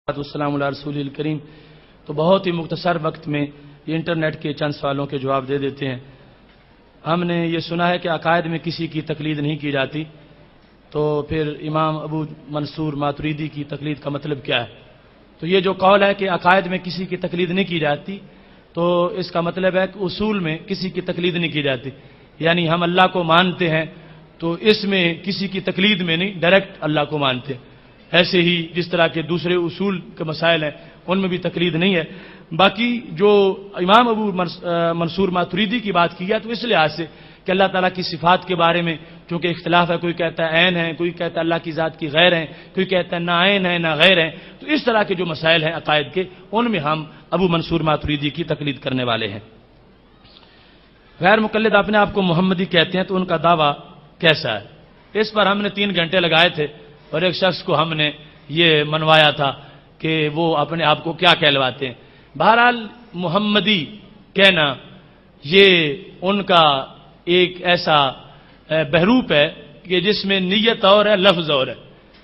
والسلام علی رسول الکریم۔ تو بہت ہی مختصر وقت میں یہ انٹرنیٹ کے چند سوالوں کے جواب دے دیتے ہیں۔ ہم نے یہ سنا ہے کہ عقائد میں کسی کی تقلید نہیں کی جاتی، تو پھر امام ابو منصور ماتریدی کی تقلید کا مطلب کیا ہے؟ تو یہ جو قول ہے کہ عقائد میں کسی کی تقلید نہیں کی جاتی، تو اس کا مطلب ہے کہ اصول میں کسی کی تقلید نہیں کی جاتی، یعنی ہم اللہ کو مانتے ہیں تو اس میں کسی کی تقلید میں نہیں، ڈائریکٹ اللہ کو مانتے ہیں۔ ایسے ہی جس طرح کے دوسرے اصول کے مسائل ہیں ان میں بھی تقلید نہیں ہے۔ باقی جو امام ابو منصور ماتریدی کی بات کی ہے تو اس لحاظ سے کہ اللہ تعالیٰ کی صفات کے بارے میں چونکہ اختلاف ہے، کوئی کہتا ہے عین ہے، کوئی کہتا ہے اللہ کی ذات کی غیر ہیں، کوئی کہتا ہے نہ عین ہے نہ غیر ہیں، تو اس طرح کے جو مسائل ہیں عقائد کے ان میں ہم ابو منصور ماتریدی کی تقلید کرنے والے ہیں۔ غیر مقلد اپنے آپ کو محمدی کہتے ہیں تو ان کا دعویٰ کیسا ہے؟ اس پر ہم نے 3 گھنٹے لگائے تھے اور ایک شخص کو ہم نے یہ منوایا تھا کہ وہ اپنے آپ کو کیا کہلواتے ہیں۔ بہرحال محمدی کہنا یہ ان کا ایک ایسا بحروپ ہے کہ جس میں نیت اور ہے، لفظ اور ہے،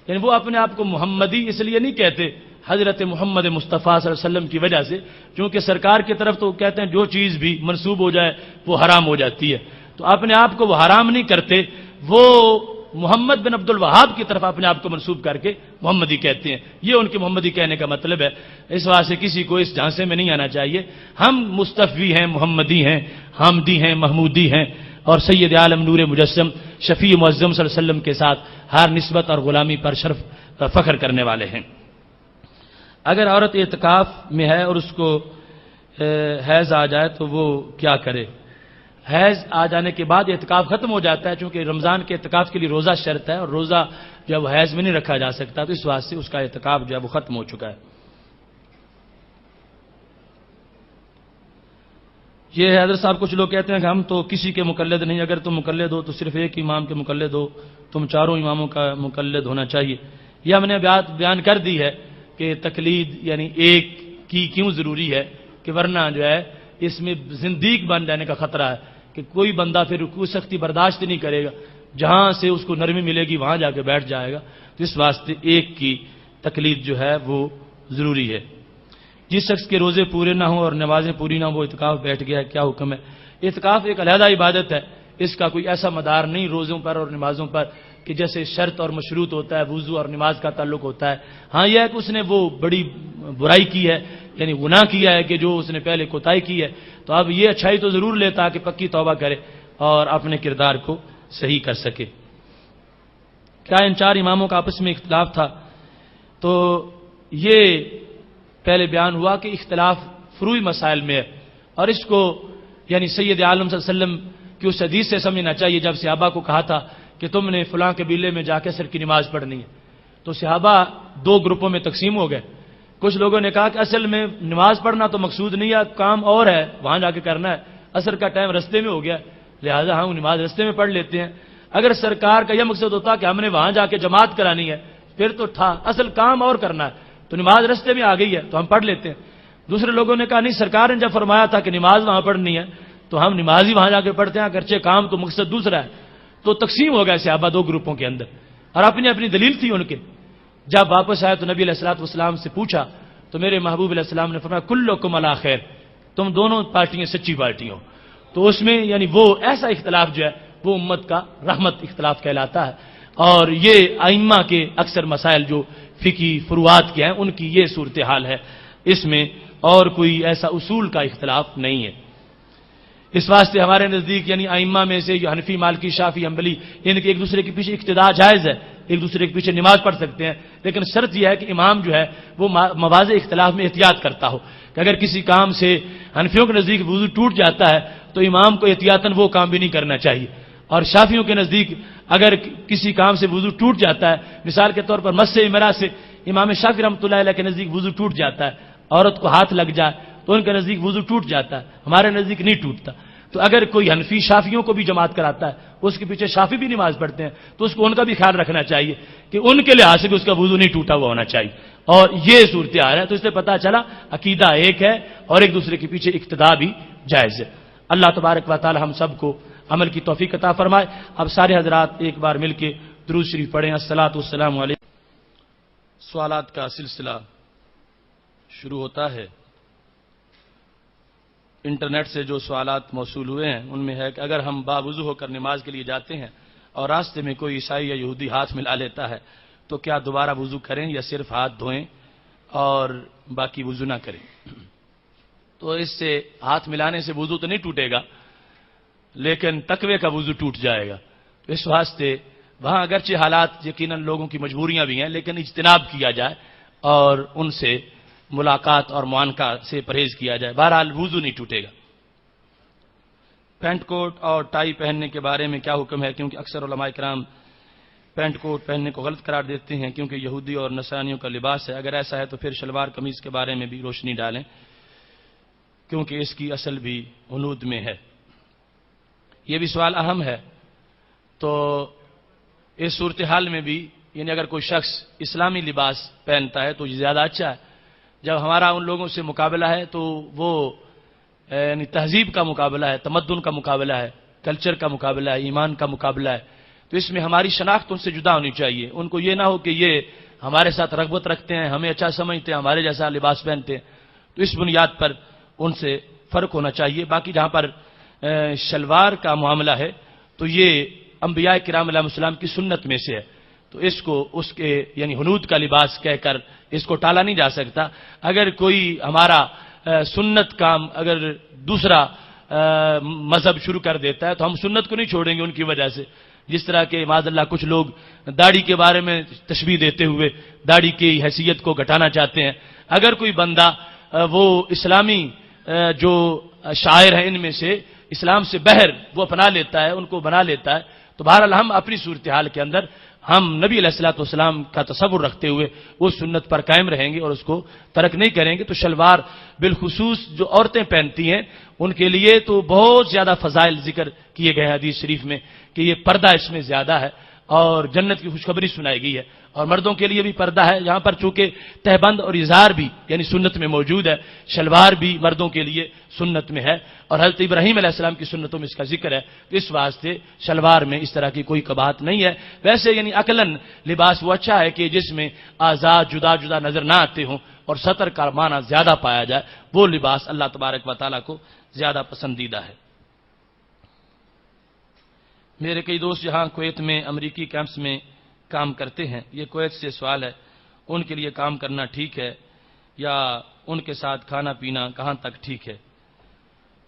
یعنی وہ اپنے آپ کو محمدی اس لیے نہیں کہتے حضرت محمد مصطفیٰ صلی اللہ علیہ وسلم کی وجہ سے، کیونکہ سرکار کی طرف تو کہتے ہیں جو چیز بھی منسوب ہو جائے وہ حرام ہو جاتی ہے، تو اپنے آپ کو وہ حرام نہیں کرتے، وہ محمد بن عبد الوہاب کی طرف اپنے آپ کو منسوب کر کے محمدی کہتے ہیں۔ یہ ان کے محمدی کہنے کا مطلب ہے۔ اس واسطے کسی کو اس جھانسے میں نہیں آنا چاہیے۔ ہم مصطفی ہیں، محمدی ہیں، حامدی ہیں، محمودی ہیں، اور سید عالم نور مجسم شفیع معظم صلی اللہ علیہ وسلم کے ساتھ ہر نسبت اور غلامی پر شرف فخر کرنے والے ہیں۔ اگر عورت اعتکاف میں ہے اور اس کو حیض آ جائے تو وہ کیا کرے؟ حیض آ جانے کے بعد اعتکاف ختم ہو جاتا ہے، چونکہ رمضان کے اعتکاف کے لیے روزہ شرط ہے اور روزہ جو ہے وہ حیض میں نہیں رکھا جا سکتا، تو اس واسطے سے اس کا اعتکاف جو ہے وہ ختم ہو چکا ہے۔ یہ حضرت صاحب کچھ لوگ کہتے ہیں کہ ہم تو کسی کے مقلد نہیں، اگر تم مقلد ہو تو صرف ایک امام کے مقلد ہو، تم چاروں اماموں کا مقلد ہونا چاہیے۔ یہ ہم نے بیان کر دی ہے کہ تقلید یعنی ایک کی کیوں ضروری ہے، کہ ورنہ جو ہے اس میں زندیق بن جانے کا خطرہ ہے کہ کوئی بندہ پھر رکوع سختی برداشت نہیں کرے گا، جہاں سے اس کو نرمی ملے گی وہاں جا کے بیٹھ جائے گا، تو اس واسطے ایک کی تقلید جو ہے وہ ضروری ہے۔ جس شخص کے روزے پورے نہ ہوں اور نمازیں پوری نہ ہوں وہ اعتکاف بیٹھ گیا ہے، کیا حکم ہے؟ اعتکاف ایک علیحدہ عبادت ہے، اس کا کوئی ایسا مدار نہیں روزوں پر اور نمازوں پر کہ جیسے شرط اور مشروط ہوتا ہے وضو اور نماز کا تعلق ہوتا ہے۔ ہاں یہ ہے کہ اس نے وہ بڑی برائی کی ہے، یعنی گناہ کیا ہے کہ جو اس نے پہلے کوتاہی کی ہے، تو اب یہ اچھائی تو ضرور لیتا کہ پکی توبہ کرے اور اپنے کردار کو صحیح کر سکے۔ کیا ان 4 اماموں کا آپس میں اختلاف تھا؟ تو یہ پہلے بیان ہوا کہ اختلاف فروعی مسائل میں ہے، اور اس کو یعنی سید عالم صلی اللہ علیہ وسلم کی اس حدیث سے سمجھنا چاہیے جب صحابہ کو کہا تھا کہ تم نے فلاں قبیلے میں جا کے عصر کی نماز پڑھنی ہے، تو صحابہ 2 گروپوں میں تقسیم ہو گئے۔ کچھ لوگوں نے کہا کہ اصل میں نماز پڑھنا تو مقصود نہیں ہے، کام اور ہے وہاں جا کے کرنا ہے، عصر کا ٹائم رستے میں ہو گیا لہذا ہم نماز رستے میں پڑھ لیتے ہیں۔ اگر سرکار کا یہ مقصد ہوتا کہ ہم نے وہاں جا کے جماعت کرانی ہے پھر تو تھا، اصل کام اور کرنا ہے تو نماز رستے میں آ گئی ہے تو ہم پڑھ لیتے ہیں۔ دوسرے لوگوں نے کہا نہیں، سرکار نے جب فرمایا تھا کہ نماز وہاں پڑھنی ہے تو ہم نماز ہی وہاں جا کے پڑھتے ہیں، اگرچہ کام تو مقصد دوسرا ہے۔ تو تقسیم ہو گئے صحابہ 2 گروپوں کے اندر، اور اپنی اپنی دلیل تھی ان کے۔ جب واپس آئے تو نبی علیہ الصلوۃ والسلام سے پوچھا تو میرے محبوب علیہ السلام نے فرمایا کلکم علی خیر، تم دونوں پارٹیاں سچی پارٹی ہو۔ تو اس میں یعنی وہ ایسا اختلاف جو ہے وہ امت کا رحمت اختلاف کہلاتا ہے، اور یہ ائمہ کے اکثر مسائل جو فقہی فروعات کے ہیں ان کی یہ صورتحال ہے، اس میں اور کوئی ایسا اصول کا اختلاف نہیں ہے۔ اس واسطے ہمارے نزدیک یعنی ائمہ میں سے جو حنفی، مالکی، شافعی، حنبلی، ان کے ایک دوسرے کے پیچھے اقتداء جائز ہے، ایک دوسرے کے پیچھے نماز پڑھ سکتے ہیں، لیکن شرط یہ ہے کہ امام جو ہے وہ مواضع اختلاف میں احتیاط کرتا ہو، کہ اگر کسی کام سے حنفیوں کے نزدیک وضو ٹوٹ جاتا ہے تو امام کو احتیاطاً وہ کام بھی نہیں کرنا چاہیے، اور شافعیوں کے نزدیک اگر کسی کام سے وضو ٹوٹ جاتا ہے، مثال کے طور پر مس امرأہ سے امام شافعی رحمۃ اللہ علیہ کے نزدیک وضو ٹوٹ جاتا ہے، عورت کو ہاتھ لگ جائے تو ان کے نزدیک وضو ٹوٹ جاتا ہے، ہمارے نزدیک نہیں ٹوٹتا۔ تو اگر کوئی حنفی شافعیوں کو بھی جماعت کراتا ہے، اس کے پیچھے شافعی بھی نماز پڑھتے ہیں، تو اس کو ان کا بھی خیال رکھنا چاہیے کہ ان کے لحاظ سے بھی اس کا وضو نہیں ٹوٹا ہوا ہونا چاہیے، اور یہ صورتحال ہے۔ تو اس سے پتہ چلا عقیدہ ایک ہے اور ایک دوسرے کے پیچھے اقتداء بھی جائز ہے۔ اللہ تبارک و تعالی ہم سب کو عمل کی توفیق عطا فرمائے۔ اب سارے حضرات ایک بار مل کے درود شریف پڑھیں، الصلاۃ والسلام علیہ۔ سوالات کا سلسلہ شروع ہوتا ہے، انٹرنیٹ سے جو سوالات موصول ہوئے ہیں ان میں ہے کہ اگر ہم باوضو ہو کر نماز کے لیے جاتے ہیں اور راستے میں کوئی عیسائی یا یہودی ہاتھ ملا لیتا ہے تو کیا دوبارہ وضو کریں یا صرف ہاتھ دھوئیں اور باقی وضو نہ کریں؟ تو اس سے ہاتھ ملانے سے وضو تو نہیں ٹوٹے گا، لیکن تقوی کا وضو ٹوٹ جائے گا۔ تو اس واسطے وہاں اگرچہ حالات یقیناً لوگوں کی مجبوریاں بھی ہیں، لیکن اجتناب کیا جائے اور ان سے ملاقات اور معانقہ سے پرہیز کیا جائے، بہرحال وضو نہیں ٹوٹے گا۔ پینٹ کوٹ اور ٹائی پہننے کے بارے میں کیا حکم ہے؟ کیونکہ اکثر علماء کرام پینٹ کوٹ پہننے کو غلط قرار دیتے ہیں کیونکہ یہودی اور نصرانیوں کا لباس ہے۔ اگر ایسا ہے تو پھر شلوار قمیض کے بارے میں بھی روشنی ڈالیں کیونکہ اس کی اصل بھی ہنود میں ہے۔ یہ بھی سوال اہم ہے۔ تو اس صورتحال میں بھی یعنی اگر کوئی شخص اسلامی لباس پہنتا ہے تو یہ زیادہ اچھا ہے۔ جب ہمارا ان لوگوں سے مقابلہ ہے تو وہ یعنی تہذیب کا مقابلہ ہے، تمدن کا مقابلہ ہے، کلچر کا مقابلہ ہے، ایمان کا مقابلہ ہے، تو اس میں ہماری شناخت ان سے جدا ہونی چاہیے۔ ان کو یہ نہ ہو کہ یہ ہمارے ساتھ رغبت رکھتے ہیں، ہمیں اچھا سمجھتے ہیں، ہمارے جیسا لباس پہنتے ہیں، تو اس بنیاد پر ان سے فرق ہونا چاہیے۔ باقی جہاں پر شلوار کا معاملہ ہے تو یہ انبیاء کرام علیہ السلام کی سنت میں سے ہے، تو اس کو اس کے یعنی ہنود کا لباس کہہ کر اس کو ٹالا نہیں جا سکتا۔ اگر کوئی ہمارا سنت کام اگر دوسرا مذہب شروع کر دیتا ہے تو ہم سنت کو نہیں چھوڑیں گے ان کی وجہ سے۔ جس طرح کہ معاذ اللہ کچھ لوگ داڑھی کے بارے میں تشبیہ دیتے ہوئے داڑھی کی حیثیت کو گھٹانا چاہتے ہیں۔ اگر کوئی بندہ وہ اسلامی جو شاعر ہیں ان میں سے اسلام سے بہر وہ اپنا لیتا ہے، ان کو بنا لیتا ہے، تو بہرحال ہم اپنی صورتحال کے اندر ہم نبی علیہ الصلوۃ والسلام کا تصور رکھتے ہوئے اس سنت پر قائم رہیں گے اور اس کو ترک نہیں کریں گے۔ تو شلوار بالخصوص جو عورتیں پہنتی ہیں ان کے لیے تو بہت زیادہ فضائل ذکر کیے گئے ہیں حدیث شریف میں کہ یہ پردہ اس میں زیادہ ہے اور جنت کی خوشخبری سنائی گئی ہے، اور مردوں کے لیے بھی پردہ ہے، یہاں پر چونکہ تہبند اور اظہار بھی یعنی سنت میں موجود ہے، شلوار بھی مردوں کے لیے سنت میں ہے، اور حضرت ابراہیم علیہ السلام کی سنتوں میں اس کا ذکر ہے، تو اس واسطے شلوار میں اس طرح کی کوئی قباحت نہیں ہے۔ ویسے یعنی عقلاً لباس وہ اچھا ہے کہ جس میں آزاد جدا جدا نظر نہ آتے ہوں اور سطر کا معنی زیادہ پایا جائے، وہ لباس اللہ تبارک و تعالیٰ کو زیادہ پسندیدہ ہے۔ میرے کئی دوست یہاں کویت میں امریکی کیمپس میں کام کرتے ہیں، یہ کویت سے سوال ہے، ان کے لیے کام کرنا ٹھیک ہے یا ان کے ساتھ کھانا پینا کہاں تک ٹھیک ہے؟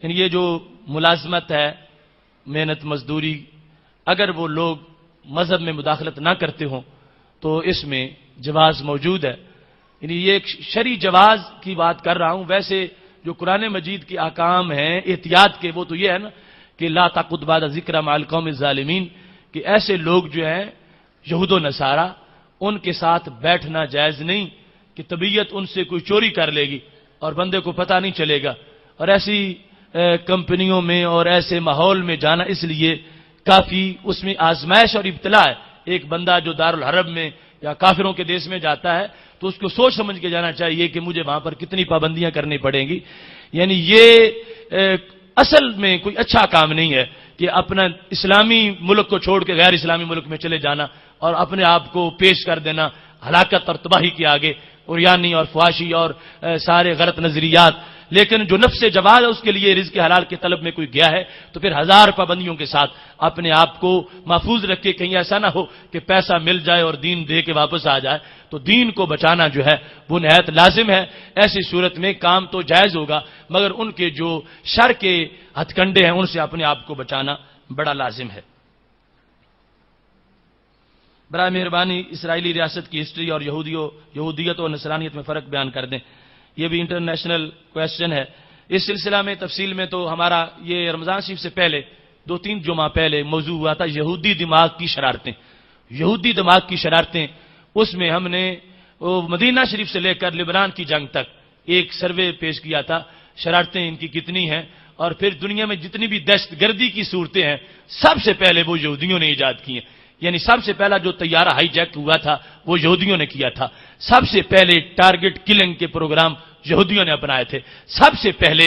یعنی یہ جو ملازمت ہے، محنت مزدوری، اگر وہ لوگ مذہب میں مداخلت نہ کرتے ہوں تو اس میں جواز موجود ہے، یعنی یہ ایک شرعی جواز کی بات کر رہا ہوں۔ ویسے جو قرآن مجید کے احکام ہیں احتیاط کے وہ تو یہ ہے نا کہ لا تقعد بعد ذکر مع القوم الظالمین، کہ ایسے لوگ جو ہیں یہود و نصارہ ان کے ساتھ بیٹھنا جائز نہیں کہ طبیعت ان سے کوئی چوری کر لے گی اور بندے کو پتہ نہیں چلے گا، اور ایسی کمپنیوں میں اور ایسے ماحول میں جانا اس لیے کافی اس میں آزمائش اور ابتلا ہے۔ ایک بندہ جو دارالحرب میں یا کافروں کے دیش میں جاتا ہے تو اس کو سوچ سمجھ کے جانا چاہیے کہ مجھے وہاں پر کتنی پابندیاں کرنی پڑیں گی۔ یعنی یہ اصل میں کوئی اچھا کام نہیں ہے کہ اپنا اسلامی ملک کو چھوڑ کے غیر اسلامی ملک میں چلے جانا اور اپنے آپ کو پیش کر دینا ہلاکت اور تباہی کے آگے، عریانی اور فحاشی اور سارے غلط نظریات۔ لیکن جو نفس جواز ہے اس کے لیے رزق حلال کے طلب میں کوئی گیا ہے تو پھر ہزار پابندیوں کے ساتھ اپنے آپ کو محفوظ رکھے، کہیں ایسا نہ ہو کہ پیسہ مل جائے اور دین دے کے واپس آ جائے، تو دین کو بچانا جو ہے وہ نہایت لازم ہے۔ ایسی صورت میں کام تو جائز ہوگا مگر ان کے جو شر کے ہتھ کنڈے ہیں ان سے اپنے آپ کو بچانا بڑا لازم ہے۔ برائے مہربانی اسرائیلی ریاست کی ہسٹری اور یہودیت اور نصرانیت میں فرق بیان کر دیں، یہ بھی انٹرنیشنل کویسچن ہے۔ اس سلسلہ میں تفصیل میں تو ہمارا یہ رمضان شریف سے پہلے 2-3 جمعہ پہلے موضوع ہوا تھا یہودی دماغ کی شرارتیں۔ یہودی دماغ کی شرارتیں، اس میں ہم نے مدینہ شریف سے لے کر لبنان کی جنگ تک ایک سروے پیش کیا تھا، شرارتیں ان کی کتنی ہیں، اور پھر دنیا میں جتنی بھی دہشت گردی کی صورتیں ہیں سب سے پہلے وہ یہودیوں نے ایجاد کی ہیں۔ یعنی سب سے پہلا جو طیارہ ہائی جیک ہوا تھا وہ یہودیوں نے کیا تھا، سب سے پہلے ٹارگٹ کلنگ کے پروگرام یہودیوں نے اپنائے تھے، سب سے پہلے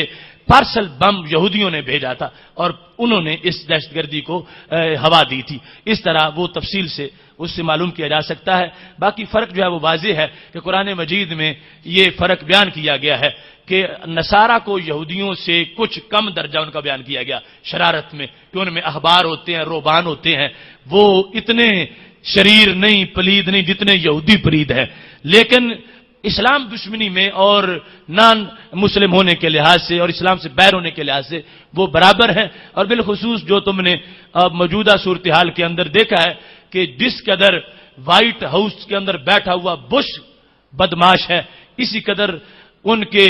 پارسل بم یہودیوں نے بھیجا تھا اور انہوں نے اس دہشت گردی کو ہوا دی تھی. اس طرح وہ تفصیل سے اس سے معلوم کیا جا سکتا ہے. باقی فرق جو ہے وہ واضح ہے کہ قرآن مجید میں یہ فرق بیان کیا گیا ہے کہ نصارہ کو یہودیوں سے کچھ کم درجہ ان کا بیان کیا گیا شرارت میں، کہ ان میں احبار ہوتے ہیں، روبان ہوتے ہیں، وہ اتنے شریر نہیں، پلید نہیں جتنے یہودی پلید ہیں. لیکن اسلام دشمنی میں اور نان مسلم ہونے کے لحاظ سے اور اسلام سے باہر ہونے کے لحاظ سے وہ برابر ہیں. اور بالخصوص جو تم نے اب موجودہ صورتحال کے اندر دیکھا ہے کہ جس قدر وائٹ ہاؤس کے اندر بیٹھا ہوا بش بدماش ہے، اسی قدر ان کے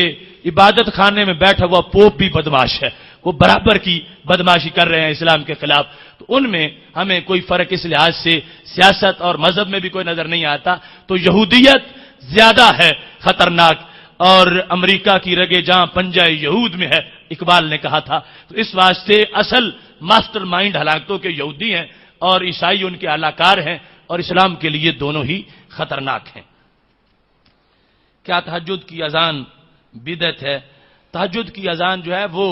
عبادت خانے میں بیٹھا ہوا پوپ بھی بدماش ہے. وہ برابر کی بدماشی کر رہے ہیں اسلام کے خلاف. تو ان میں ہمیں کوئی فرق اس لحاظ سے سیاست اور مذہب میں بھی کوئی نظر نہیں آتا. تو یہودیت زیادہ ہے خطرناک، اور امریکہ کی رگے جہاں پنجہ یہود میں ہے، اقبال نے کہا تھا. تو اس واسطے اصل ماسٹر مائنڈ ہلاکتوں کے یہودی ہیں اور عیسائی ان کے اعلیٰ ہیں، اور اسلام کے لیے دونوں ہی خطرناک ہیں. کیا تہجد کی اذان بدعت ہے؟ تہجد کی اذان جو ہے وہ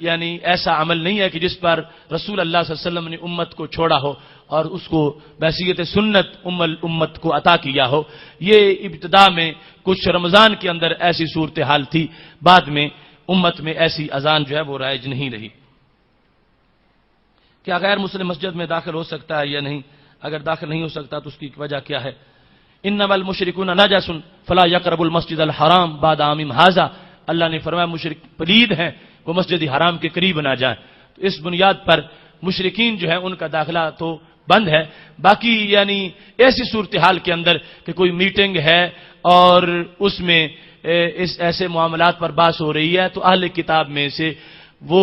یعنی ایسا عمل نہیں ہے کہ جس پر رسول اللہ صلی اللہ علیہ وسلم نے امت کو چھوڑا ہو اور اس کو بحیثیت سنت امت کو عطا کیا ہو. یہ ابتدا میں کچھ رمضان کے اندر ایسی صورتحال تھی، بعد میں امت میں ایسی اذان جو ہے وہ رائج نہیں رہی. کیا غیر مسلم مسجد میں داخل ہو سکتا ہے یا نہیں؟ اگر داخل نہیں ہو سکتا تو اس کی وجہ کیا ہے؟ انما المشرکون نجس فلا یقربوا المسجد الحرام بعد عامهم ھذا. اللہ نے فرمایا مشرک پلید ہیں، وہ مسجد حرام کے قریب نہ جائیں. تو اس بنیاد پر مشرکین جو ہے ان کا داخلہ تو بند ہے. باقی یعنی ایسی صورتحال کے اندر کہ کوئی میٹنگ ہے اور اس میں اس ایسے معاملات پر بحث ہو رہی ہے تو اہل کتاب میں سے وہ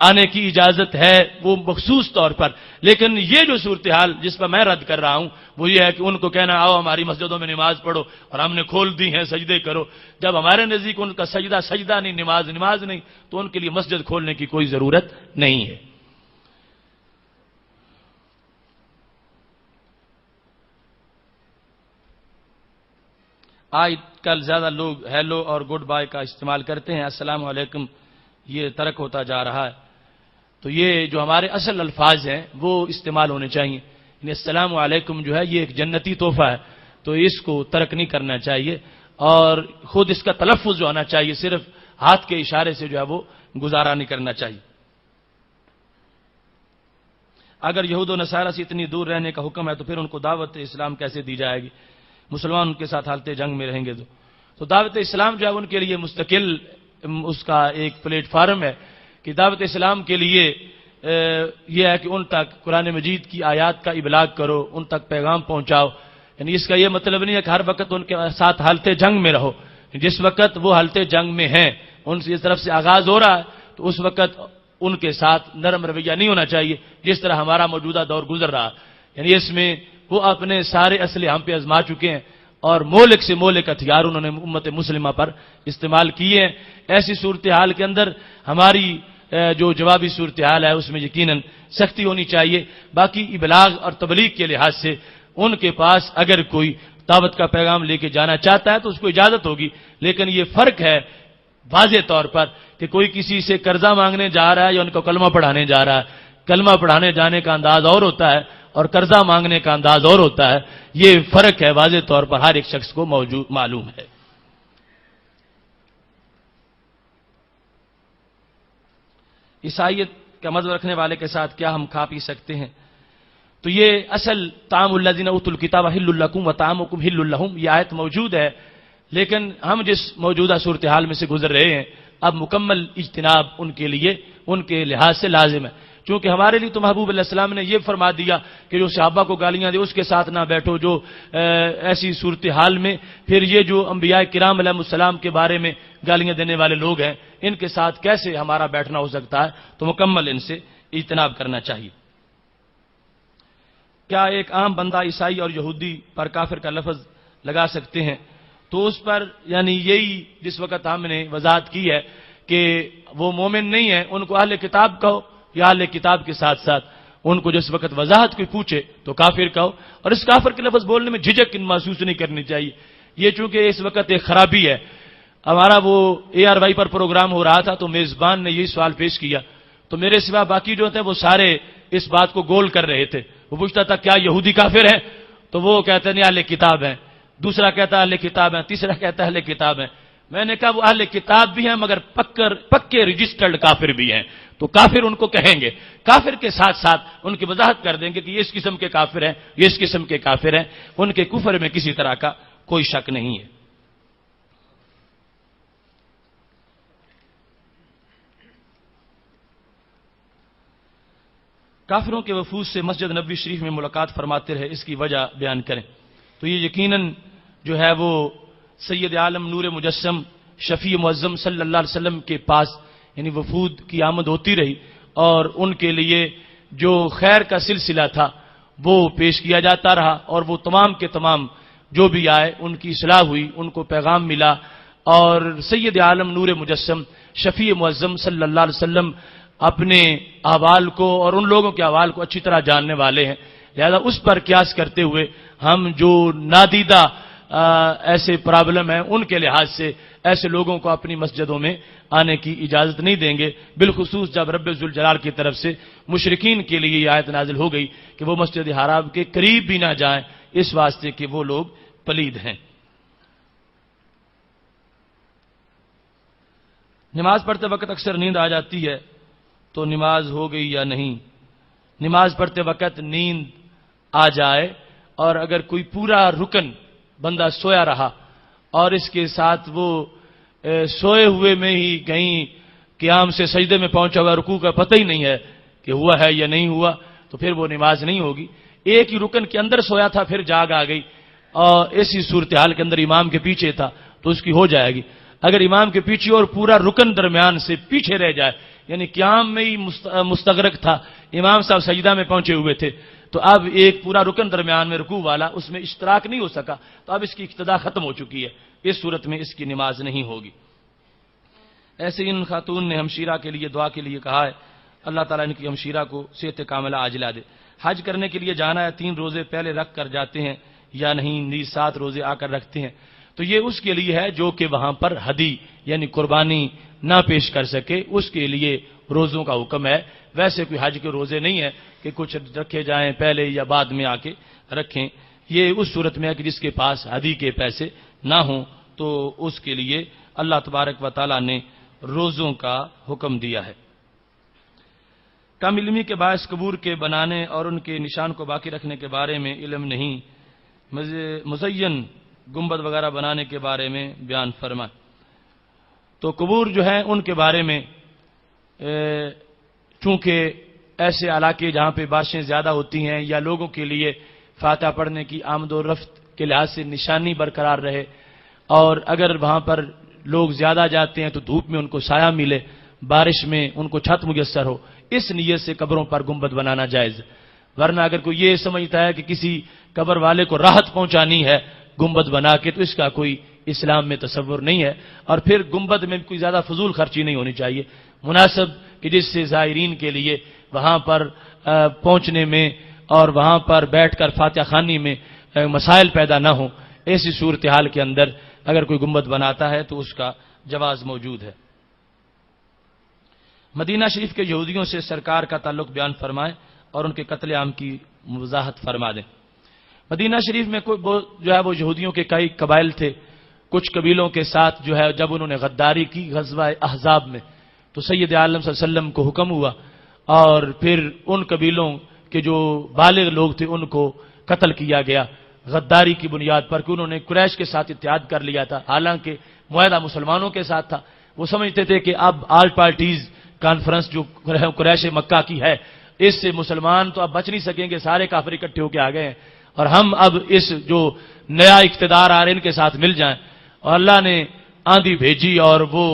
آنے کی اجازت ہے، وہ مخصوص طور پر. لیکن یہ جو صورتحال جس پر میں رد کر رہا ہوں وہ یہ ہے کہ ان کو کہنا آؤ ہماری مسجدوں میں نماز پڑھو اور ہم نے کھول دی ہیں سجدے کرو. جب ہمارے نزدیک ان کا سجدہ سجدہ نہیں، نماز نہیں، تو ان کے لیے مسجد کھولنے کی کوئی ضرورت نہیں ہے. آج کل زیادہ لوگ ہیلو اور گڈ بائے کا استعمال کرتے ہیں، السلام علیکم یہ ترک ہوتا جا رہا ہے. تو یہ جو ہمارے اصل الفاظ ہیں وہ استعمال ہونے چاہیے. یعنی السلام علیکم جو ہے یہ ایک جنتی تحفہ ہے، تو اس کو ترک نہیں کرنا چاہیے، اور خود اس کا تلفظ جو آنا چاہیے، صرف ہاتھ کے اشارے سے جو ہے وہ گزارا نہیں کرنا چاہیے. اگر یہود و نصارہ سے اتنی دور رہنے کا حکم ہے تو پھر ان کو دعوت اسلام کیسے دی جائے گی؟ مسلمان ان کے ساتھ حالت جنگ میں رہیں گے تو دعوت اسلام جو ہے ان کے لیے مستقل اس کا ایک پلیٹ فارم ہے کہ دعوت اسلام کے لیے یہ ہے کہ ان تک قرآن مجید کی آیات کا ابلاغ کرو، ان تک پیغام پہنچاؤ. یعنی اس کا یہ مطلب نہیں ہے کہ ہر وقت ان کے ساتھ حالت جنگ میں رہو. جس وقت وہ حالت جنگ میں ہیں، ان کی طرف سے آغاز ہو رہا ہے، تو اس وقت ان کے ساتھ نرم رویہ نہیں ہونا چاہیے جس طرح ہمارا موجودہ دور گزر رہا. یعنی اس میں وہ اپنے سارے اسلحے ہم پہ آزما چکے ہیں اور مولک سے مولک ہتھیار انہوں نے امت مسلمہ پر استعمال کیے ہیں. ایسی صورتحال کے اندر ہماری جو جوابی صورتحال ہے اس میں یقیناً سختی ہونی چاہیے. باقی ابلاغ اور تبلیغ کے لحاظ سے ان کے پاس اگر کوئی دعوت کا پیغام لے کے جانا چاہتا ہے تو اس کو اجازت ہوگی. لیکن یہ فرق ہے واضح طور پر کہ کوئی کسی سے قرضہ مانگنے جا رہا ہے یا ان کو کلمہ پڑھانے جا رہا ہے. کلمہ پڑھانے جانے کا انداز اور ہوتا ہے اور قرضہ مانگنے کا انداز اور ہوتا ہے. یہ فرق ہے واضح طور پر ہر ایک شخص کو معلوم ہے. عیسائیت کا مذہب رکھنے والے کے ساتھ کیا ہم کھا پی سکتے ہیں؟ تو یہ اصل طعام الذین اوتوا الکتاب حل لکم وطعامکم حل لہم یہ آیت موجود ہے. لیکن ہم جس موجودہ صورتحال میں سے گزر رہے ہیں اب مکمل اجتناب ان کے لیے ان کے لحاظ سے لازم ہے. چونکہ ہمارے لیے تو محبوب علیہ السلام نے یہ فرما دیا کہ جو صحابہ کو گالیاں دے اس کے ساتھ نہ بیٹھو. جو ایسی صورتحال میں پھر یہ جو انبیاء کرام علیہ السلام کے بارے میں گالیاں دینے والے لوگ ہیں ان کے ساتھ کیسے ہمارا بیٹھنا ہو سکتا ہے؟ تو مکمل ان سے اجتناب کرنا چاہیے. کیا ایک عام بندہ عیسائی اور یہودی پر کافر کا لفظ لگا سکتے ہیں؟ تو اس پر یعنی یہی جس وقت ہم نے وضاحت کی ہے کہ وہ مومن نہیں ہے، ان کو اہل کتاب کہو یا اہل کتاب کے ساتھ ساتھ ان کو جس وقت وضاحت کوئی پوچھے تو کافر کہو. اور اس کافر کے لفظ بولنے میں جھجک محسوس نہیں کرنی چاہیے. یہ چونکہ اس وقت ایک خرابی ہے ہمارا وہ ARY پر پروگرام ہو رہا تھا تو میزبان نے یہی سوال پیش کیا، تو میرے سوا باقی جو تھے وہ سارے اس بات کو گول کر رہے تھے. وہ پوچھتا تھا کیا یہودی کافر ہیں؟ تو وہ کہتے نہیں اہل کتاب ہیں. دوسرا کہتا اہل کتاب ہیں. تیسرا کہتا اہل کتاب ہیں. میں نے کہا وہ اہل کتاب بھی ہیں مگر پکے رجسٹرڈ کافر بھی ہیں. تو کافر ان کو کہیں گے، کافر کے ساتھ ساتھ ان کی وضاحت کر دیں گے کہ یہ اس قسم کے کافر ہیں، یہ اس قسم کے کافر ہیں. ان کے کفر میں کسی طرح کا کوئی شک نہیں ہے. کافروں کے وفود سے مسجد نبوی شریف میں ملاقات فرماتے رہے، اس کی وجہ بیان کریں. تو یہ یقیناً جو ہے وہ سید عالم نور مجسم شفیع معظم صلی اللہ علیہ وسلم کے پاس یعنی وفود کی آمد ہوتی رہی، اور ان کے لیے جو خیر کا سلسلہ تھا وہ پیش کیا جاتا رہا، اور وہ تمام کے تمام جو بھی آئے ان کی اصلاح ہوئی، ان کو پیغام ملا. اور سید عالم نور مجسم شفیع معظم صلی اللہ علیہ وسلم اپنے احوال کو اور ان لوگوں کے احوال کو اچھی طرح جاننے والے ہیں، لہذا اس پر قیاس کرتے ہوئے ہم جو نادیدہ ایسے پرابلم ہیں ان کے لحاظ سے ایسے لوگوں کو اپنی مسجدوں میں آنے کی اجازت نہیں دیں گے، بالخصوص جب رب ذوالجلال کی طرف سے مشرکین کے لیے یہ آیت نازل ہو گئی کہ وہ مسجد حرام کے قریب بھی نہ جائیں، اس واسطے کہ وہ لوگ پلید ہیں. نماز پڑھتے وقت اکثر نیند آ جاتی ہے تو نماز ہو گئی یا نہیں؟ نماز پڑھتے وقت نیند آ جائے اور اگر کوئی پورا رکن بندہ سویا رہا اور اس کے ساتھ وہ سوئے ہوئے میں ہی کہیں قیام سے سجدے میں پہنچا ہوا، رکوع کا پتہ ہی نہیں ہے کہ ہوا ہے یا نہیں ہوا، تو پھر وہ نماز نہیں ہوگی. ایک ہی رکن کے اندر سویا تھا پھر جاگ آ گئی اور ایسی صورتحال کے اندر امام کے پیچھے تھا تو اس کی ہو جائے گی. اگر امام کے پیچھے اور پورا رکن درمیان سے پیچھے رہ جائے یعنی قیام میں ہی مستغرق تھا، امام صاحب سجدہ میں پہنچے ہوئے تھے تو اب ایک پورا رکن درمیان میں رکوع والا اس میں اشتراک نہیں ہو سکا تو اب اس کی اقتدا ختم ہو چکی ہے، اس صورت میں اس کی نماز نہیں ہوگی. ایسے ان خاتون نے ہمشیرہ کے لیے دعا کے لیے کہا ہے، اللہ تعالیٰ ان کی ہمشیرہ کو صحت کاملہ عاجلہ دے. حج کرنے کے لیے جانا ہے، 3 روزے پہلے رکھ کر جاتے ہیں یا نہیں؟ نیز 7 روزے آ کر رکھتے ہیں. تو یہ اس کے لیے ہے جو کہ وہاں پر ہدی یعنی قربانی نہ پیش کر سکے، اس کے لیے روزوں کا حکم ہے. ویسے کوئی حج کے روزے نہیں ہے کہ کچھ رکھے جائیں پہلے یا بعد میں آ کے رکھیں. یہ اس صورت میں ہے کہ جس کے پاس ہدی کے پیسے نہ ہوں تو اس کے لیے اللہ تبارک و تعالیٰ نے روزوں کا حکم دیا ہے. کم علمی کے باعث قبور کے بنانے اور ان کے نشان کو باقی رکھنے کے بارے میں علم نہیں، مزین گنبد وغیرہ بنانے کے بارے میں بیان فرمائیں. تو قبور جو ہیں ان کے بارے میں چونکہ ایسے علاقے جہاں پہ بارشیں زیادہ ہوتی ہیں یا لوگوں کے لیے فاتحہ پڑھنے کی آمد و رفت کے لحاظ سے نشانی برقرار رہے، اور اگر وہاں پر لوگ زیادہ جاتے ہیں تو دھوپ میں ان کو سایہ ملے، بارش میں ان کو چھت میسر ہو، اس نیت سے قبروں پر گنبد بنانا جائز ہے. ورنہ اگر کوئی یہ سمجھتا ہے کہ کسی قبر والے کو راحت پہنچانی ہے گنبد بنا کے تو اس کا کوئی اسلام میں تصور نہیں ہے. اور پھر گنبد میں کوئی زیادہ فضول خرچی نہیں ہونی چاہیے، مناسب کہ جس سے زائرین کے لیے وہاں پر پہنچنے میں اور وہاں پر بیٹھ کر فاتحہ خوانی میں مسائل پیدا نہ ہوں. ایسی صورتحال کے اندر اگر کوئی گنبد بناتا ہے تو اس کا جواز موجود ہے. مدینہ شریف کے یہودیوں سے سرکار کا تعلق بیان فرمائیں اور ان کے قتل عام کی وضاحت فرما دیں. مدینہ شریف میں جو ہے وہ یہودیوں کے کئی قبائل تھے. کچھ قبیلوں کے ساتھ جو ہے جب انہوں نے غداری کی غزوہ احزاب میں تو سید عالم صلی اللہ علیہ وسلم کو حکم ہوا اور پھر ان قبیلوں کے جو بالغ لوگ تھے ان کو قتل کیا گیا غداری کی بنیاد پر کہ انہوں نے قریش کے ساتھ اتحاد کر لیا تھا، حالانکہ معاہدہ مسلمانوں کے ساتھ تھا. وہ سمجھتے تھے کہ اب آل پارٹیز کانفرنس جو قریش مکہ کی ہے اس سے مسلمان تو اب بچ نہیں سکیں گے، سارے کافر اکٹھے ہو کے آ گئے ہیں اور ہم اب اس جو نیا اقتدار آ رہے ان کے ساتھ مل جائیں. اور اللہ نے آندھی بھیجی اور وہ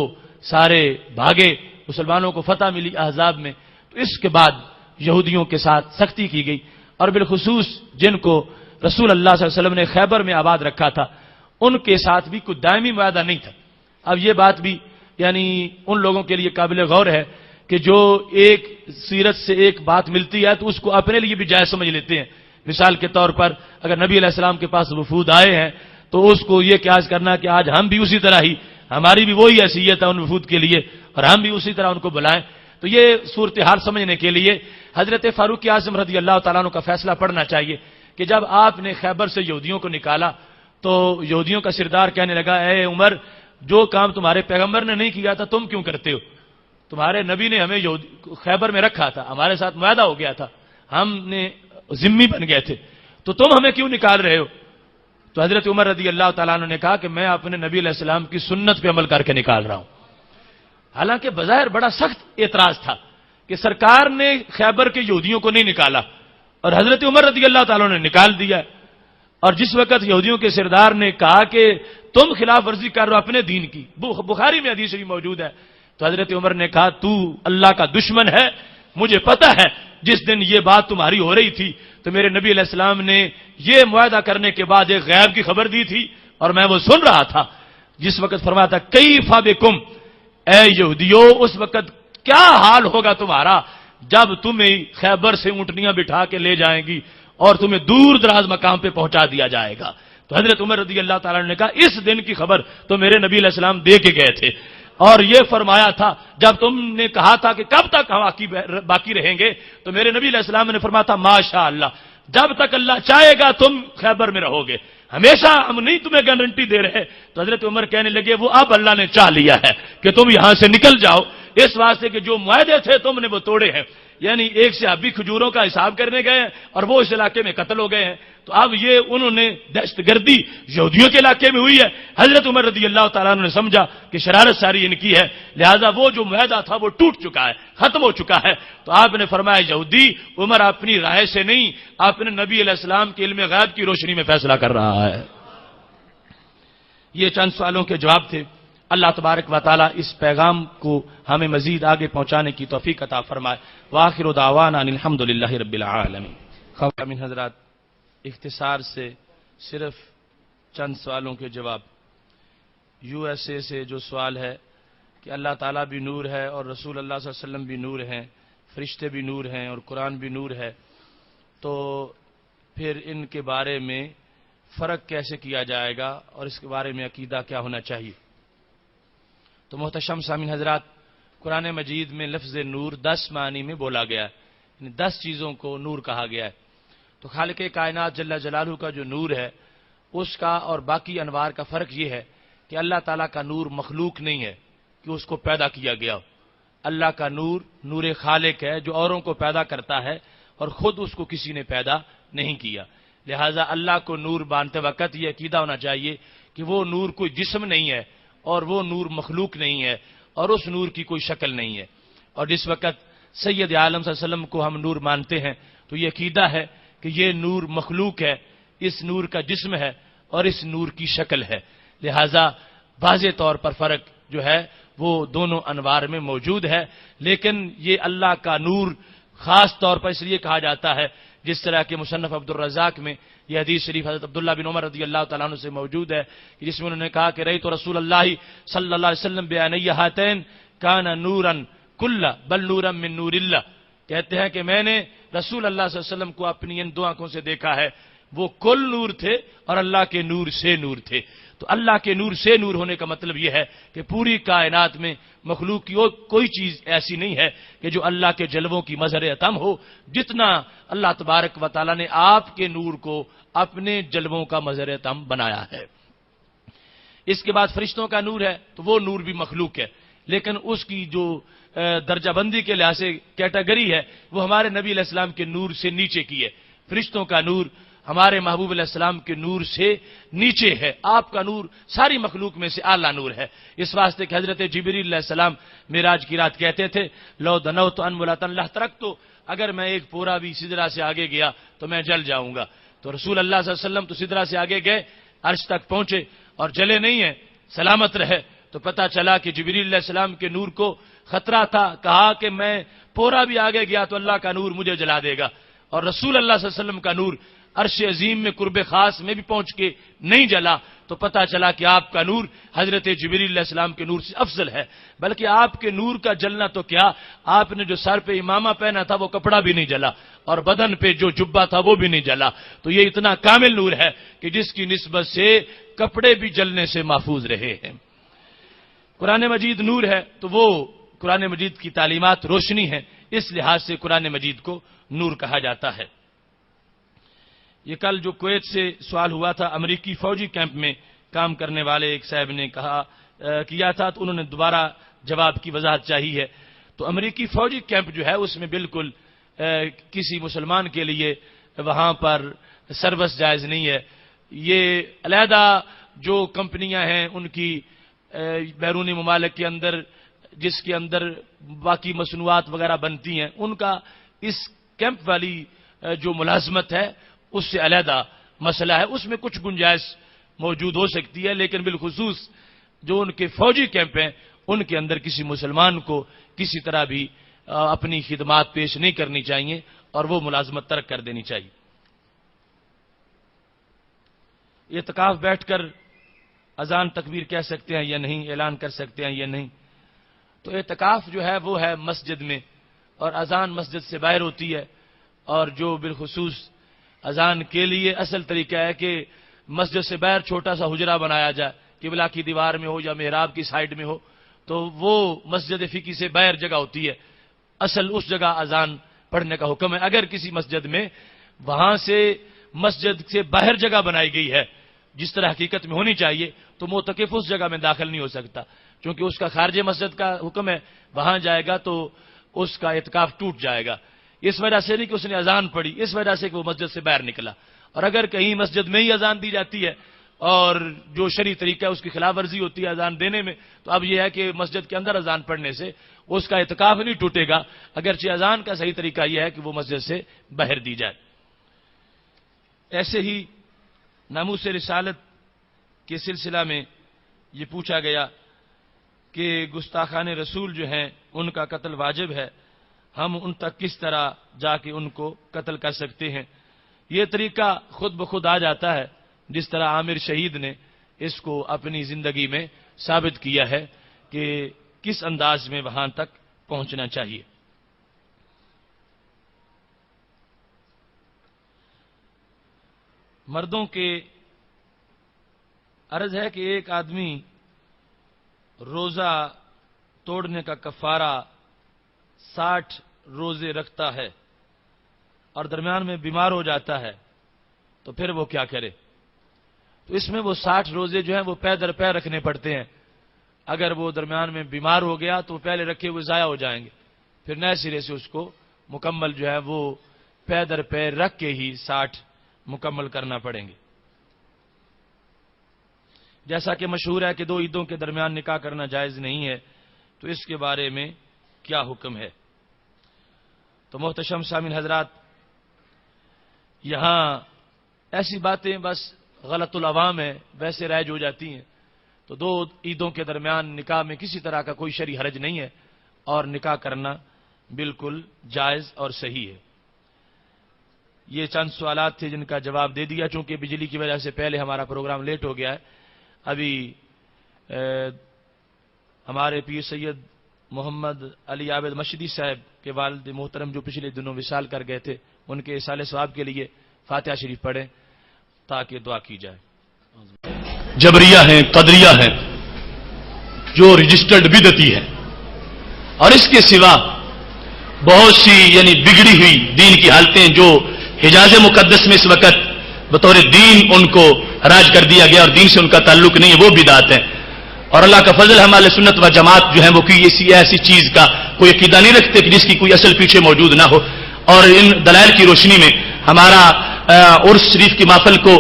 سارے بھاگے، مسلمانوں کو فتح ملی احزاب میں. تو اس کے بعد یہودیوں کے ساتھ سختی کی گئی اور بالخصوص جن کو رسول اللہ صلی اللہ علیہ وسلم نے خیبر میں آباد رکھا تھا ان کے ساتھ بھی کوئی دائمی معاہدہ نہیں تھا. اب یہ بات بھی یعنی ان لوگوں کے لیے قابل غور ہے کہ جو ایک سیرت سے ایک بات ملتی ہے تو اس کو اپنے لیے بھی جائز سمجھ لیتے ہیں. مثال کے طور پر اگر نبی علیہ السلام کے پاس وفود آئے ہیں تو اس کو یہ قیاس کرنا کہ آج ہم بھی اسی طرح ہی ہماری بھی وہی حیثیت ہے ان وفود کے لیے اور ہم بھی اسی طرح ان کو بلائیں. تو یہ صورتحال سمجھنے کے لیے حضرت فاروق اعظم رضی اللہ تعالیٰ عنہ کا فیصلہ پڑھنا چاہیے کہ جب آپ نے خیبر سے یہودیوں کو نکالا تو یہودیوں کا سردار کہنے لگا اے عمر جو کام تمہارے پیغمبر نے نہیں کیا تھا تم کیوں کرتے ہو؟ تمہارے نبی نے ہمیں خیبر میں رکھا تھا, ہمارے ساتھ معاہدہ ہو گیا تھا, ہم نے ذمہ بن گئے تھے, تو تم ہمیں کیوں نکال رہے ہو؟ تو حضرت عمر رضی اللہ تعالیٰ عنہ نے کہا کہ میں اپنے نبی علیہ السلام کی سنت پہ عمل کر کے نکال رہا ہوں. حالانکہ بظاہر بڑا سخت اعتراض تھا کہ سرکار نے خیبر کے یہودیوں کو نہیں نکالا اور حضرت عمر رضی اللہ تعالیٰ نے نکال دیا. اور جس وقت یہودیوں کے سردار نے کہا کہ تم خلاف ورزی کر رہے ہو اپنے دین کی, بخاری میں حدیث بھی موجود ہے, تو حضرت عمر نے کہا تو اللہ کا دشمن ہے, مجھے پتا ہے جس دن یہ بات تمہاری ہو رہی تھی تو میرے نبی علیہ السلام نے یہ معاہدہ کرنے کے بعد ایک غیب کی خبر دی تھی اور میں وہ سن رہا تھا جس وقت فرمایا تھا کیف بکم, اے یہودیو اس وقت کیا حال ہوگا تمہارا جب تمہیں خیبر سے اونٹنیاں بٹھا کے لے جائیں گی اور تمہیں دور دراز مقام پہ پہنچا دیا جائے گا. تو حضرت عمر رضی اللہ تعالیٰ نے کہا اس دن کی خبر تو میرے نبی علیہ السلام دے کے گئے تھے اور یہ فرمایا تھا جب تم نے کہا تھا کہ کب تک باقی رہیں گے تو میرے نبی علیہ السلام نے فرمایا تھا ماشاء اللہ جب تک اللہ چاہے گا تم خیبر میں رہو گے, ہمیشہ ہم نہیں تمہیں گارنٹی دے رہے. تو حضرت عمر کہنے لگے وہ اب اللہ نے چاہ لیا ہے کہ تم یہاں سے نکل جاؤ اس واسطے کہ جو معاہدے تھے تم نے وہ توڑے ہیں. یعنی ایک صحابی کھجوروں کا حساب کرنے گئے اور وہ اس علاقے میں قتل ہو گئے ہیں. تو اب یہ انہوں نے دہشت گردی یہودیوں کے علاقے میں ہوئی ہے. حضرت عمر رضی اللہ تعالیٰ عنہ نے سمجھا کہ شرارت ساری ان کی ہے, لہذا وہ جو معاہدہ تھا وہ ٹوٹ چکا ہے, ختم ہو چکا ہے. تو آپ نے فرمایا یہودی عمر اپنی رائے سے نہیں اپنے نبی علیہ السلام کے علم غیب کی روشنی میں فیصلہ کر رہا ہے. یہ چند سوالوں کے جواب تھے. اللہ تبارک و تعالی اس پیغام کو ہمیں مزید آگے پہنچانے کی توفیق عطا فرمائے. وآخر دعوانا ان الحمدللہ رب العالمین. خواتین حضرات, اختصار سے صرف چند سوالوں کے جواب. یو ایس اے سے جو سوال ہے کہ اللہ تعالیٰ بھی نور ہے اور رسول اللہ صلی اللہ علیہ وسلم بھی نور ہیں, فرشتے بھی نور ہیں اور قرآن بھی نور ہے, تو پھر ان کے بارے میں فرق کیسے کیا جائے گا اور اس کے بارے میں عقیدہ کیا ہونا چاہیے؟ تو محتشم سامعین حضرات, قرآن مجید میں لفظ نور 10 معنی میں بولا گیا ہے, یعنی 10 چیزوں کو نور کہا گیا ہے. تو خالق کائنات جل جلالہ کا جو نور ہے اس کا اور باقی انوار کا فرق یہ ہے کہ اللہ تعالیٰ کا نور مخلوق نہیں ہے کہ اس کو پیدا کیا گیا ہو. اللہ کا نور نور خالق ہے جو اوروں کو پیدا کرتا ہے اور خود اس کو کسی نے پیدا نہیں کیا. لہٰذا اللہ کو نور مانتے وقت یہ عقیدہ ہونا چاہیے کہ وہ نور کوئی جسم نہیں ہے اور وہ نور مخلوق نہیں ہے اور اس نور کی کوئی شکل نہیں ہے. اور جس وقت سید عالم صلی اللہ علیہ وسلم کو ہم نور مانتے ہیں تو یہ عقیدہ ہے کہ یہ نور مخلوق ہے, اس نور کا جسم ہے اور اس نور کی شکل ہے. لہذا واضح طور پر فرق جو ہے وہ دونوں انوار میں موجود ہے. لیکن یہ اللہ کا نور خاص طور پر اس لیے کہا جاتا ہے جس طرح کہ مصنف عبد الرزاق میں یہ حدیث شریف حضرت عبداللہ بن عمر رضی اللہ تعالیٰ عنہ سے موجود ہے جس میں انہوں نے کہا کہ رأیت رسول اللہ صلی اللہ علیہ وسلم بعینی ہاتین کان نورا کل بل نورا من نور اللہ. کہتے ہیں کہ میں نے رسول اللہ صلی اللہ علیہ وسلم کو اپنی ان 2 آنکھوں سے دیکھا ہے, وہ کل نور تھے اور اللہ کے نور سے نور تھے. تو اللہ کے نور سے نور ہونے کا مطلب یہ ہے کہ پوری کائنات میں مخلوق کی کوئی چیز ایسی نہیں ہے کہ جو اللہ کے جلووں کی مظہر اتم ہو جتنا اللہ تبارک و تعالیٰ نے آپ کے نور کو اپنے جلووں کا مظہر اتم بنایا ہے. اس کے بعد فرشتوں کا نور ہے تو وہ نور بھی مخلوق ہے, لیکن اس کی جو درجہ بندی کے لحاظ سے کیٹیگری ہے وہ ہمارے نبی علیہ السلام کے نور سے نیچے کی ہے. فرشتوں کا نور ہمارے محبوب علیہ السلام کے نور سے نیچے ہے. آپ کا نور ساری مخلوق میں سے اعلیٰ نور ہے. اس واسطے کہ حضرت جبریل علیہ السلام معراج کی رات کہتے تھے لو دنوت انملۃ لترکت, اگر میں ایک پورا بھی سدرا سے آگے گیا تو میں جل جاؤں گا. تو رسول اللہ صلی اللہ علیہ وسلم تو سدرا سے آگے گئے, عرش تک پہنچے اور جلے نہیں ہیں, سلامت رہے. تو پتہ چلا کہ جبریل علیہ السلام کے نور کو خطرہ تھا, کہا کہ میں پورا بھی آگے گیا تو اللہ کا نور مجھے جلا دے گا. اور رسول اللہ صلی اللہ علیہ وسلم کا نور عرش عظیم میں قرب خاص میں بھی پہنچ کے نہیں جلا. تو پتہ چلا کہ آپ کا نور حضرت جبریل علیہ السلام کے نور سے افضل ہے. بلکہ آپ کے نور کا جلنا تو کیا, آپ نے جو سر پہ امامہ پہنا تھا وہ کپڑا بھی نہیں جلا اور بدن پہ جو جبہ تھا وہ بھی نہیں جلا. تو یہ اتنا کامل نور ہے کہ جس کی نسبت سے کپڑے بھی جلنے سے محفوظ رہے ہیں. قرآن مجید نور ہے تو وہ قرآن مجید کی تعلیمات روشنی ہے، اس لحاظ سے قرآن مجید کو نور کہا جاتا ہے۔ یہ کل جو کویت سے سوال ہوا تھا، امریکی فوجی کیمپ میں کام کرنے والے ایک صاحب نے کیا تھا، تو انہوں نے دوبارہ جواب کی وضاحت چاہی ہے۔ تو امریکی فوجی کیمپ جو ہے اس میں بالکل کسی مسلمان کے لیے وہاں پر سروس جائز نہیں ہے۔ یہ علیحدہ جو کمپنیاں ہیں ان کی بیرونی ممالک کے اندر جس کے اندر باقی مصنوعات وغیرہ بنتی ہیں، ان کا اس کیمپ والی جو ملازمت ہے اس سے علیحدہ مسئلہ ہے، اس میں کچھ گنجائش موجود ہو سکتی ہے، لیکن بالخصوص جو ان کے فوجی کیمپ ہیں ان کے اندر کسی مسلمان کو کسی طرح بھی اپنی خدمات پیش نہیں کرنی چاہیے اور وہ ملازمت ترک کر دینی چاہیے۔ اعتکاف بیٹھ کر اذان تکبیر کہہ سکتے ہیں یا نہیں، اعلان کر سکتے ہیں یا نہیں؟ تو اعتکاف جو ہے وہ ہے مسجد میں، اور اذان مسجد سے باہر ہوتی ہے، اور جو بالخصوص اذان کے لیے اصل طریقہ ہے کہ مسجد سے باہر چھوٹا سا حجرہ بنایا جائے، قبلہ کی دیوار میں ہو یا محراب کی سائیڈ میں ہو، تو وہ مسجد فقہی سے باہر جگہ ہوتی ہے، اصل اس جگہ اذان پڑھنے کا حکم ہے۔ اگر کسی مسجد میں وہاں سے مسجد سے باہر جگہ بنائی گئی ہے جس طرح حقیقت میں ہونی چاہیے، تو معتکف اس جگہ میں داخل نہیں ہو سکتا، کیونکہ اس کا خارج مسجد کا حکم ہے، وہاں جائے گا تو اس کا اعتکاف ٹوٹ جائے گا۔ اس وجہ سے نہیں کہ اس نے اذان پڑھی، اس وجہ سے کہ وہ مسجد سے باہر نکلا۔ اور اگر کہیں مسجد میں ہی اذان دی جاتی ہے اور جو شرعی طریقہ ہے اس کی خلاف ورزی ہوتی ہے اذان دینے میں، تو اب یہ ہے کہ مسجد کے اندر اذان پڑھنے سے اس کا اعتکاف نہیں ٹوٹے گا، اگرچہ اذان کا صحیح طریقہ یہ ہے کہ وہ مسجد سے باہر دی جائے۔ ایسے ہی ناموس رسالت کے سلسلہ میں یہ پوچھا گیا کہ گستاخان رسول جو ہیں ان کا قتل واجب ہے، ہم ان تک کس طرح جا کے ان کو قتل کر سکتے ہیں؟ یہ طریقہ خود بخود آ جاتا ہے، جس طرح عامر شہید نے اس کو اپنی زندگی میں ثابت کیا ہے کہ کس انداز میں وہاں تک پہنچنا چاہیے۔ مردوں کے عرض ہے کہ ایک آدمی روزہ توڑنے کا کفارہ 60 روزے رکھتا ہے اور درمیان میں بیمار ہو جاتا ہے، تو پھر وہ کیا کرے؟ تو اس میں وہ 60 روزے جو ہیں وہ پے در پے رکھنے پڑتے ہیں۔ اگر وہ درمیان میں بیمار ہو گیا تو پہلے رکھے ہوئے ضائع ہو جائیں گے، پھر نئے سرے سے اس کو مکمل جو ہے وہ پے در پے رکھ کے ہی 60 مکمل کرنا پڑیں گے۔ جیسا کہ مشہور ہے کہ 2 عیدوں کے درمیان نکاح کرنا جائز نہیں ہے، تو اس کے بارے میں کیا حکم ہے؟ تو محتشم سامعین حضرات، یہاں ایسی باتیں بس غلط العوام ہے، ویسے رائج ہو جاتی ہیں۔ تو 2 عیدوں کے درمیان نکاح میں کسی طرح کا کوئی شرعی حرج نہیں ہے، اور نکاح کرنا بالکل جائز اور صحیح ہے۔ یہ چند سوالات تھے جن کا جواب دے دیا، چونکہ بجلی کی وجہ سے پہلے ہمارا پروگرام لیٹ ہو گیا ہے۔ ابھی ہمارے پیر سید محمد علی عابد مشدی صاحب کے والد محترم جو پچھلے دنوں وصال کر گئے تھے، ان کے اصال ثواب کے لیے فاتحہ شریف پڑھیں تاکہ دعا کی جائے۔ جبریہ ہیں، قدریہ ہیں، جو رجسٹرڈ بدعتی ہے، اور اس کے سوا بہت سی یعنی بگڑی ہوئی دین کی حالتیں جو حجاز مقدس میں اس وقت بطور دین ان کو راج کر دیا گیا اور دین سے ان کا تعلق نہیں ہے، وہ بدعت ہیں۔ اور اللہ کا فضل ہم اہل سنت و جماعت جو ہے وہ کوئی ایسی چیز کا کوئی عقیدہ نہیں رکھتے کہ جس کی کوئی اصل پیچھے موجود نہ ہو، اور ان دلائل کی روشنی میں ہمارا عرس شریف کی محفل کو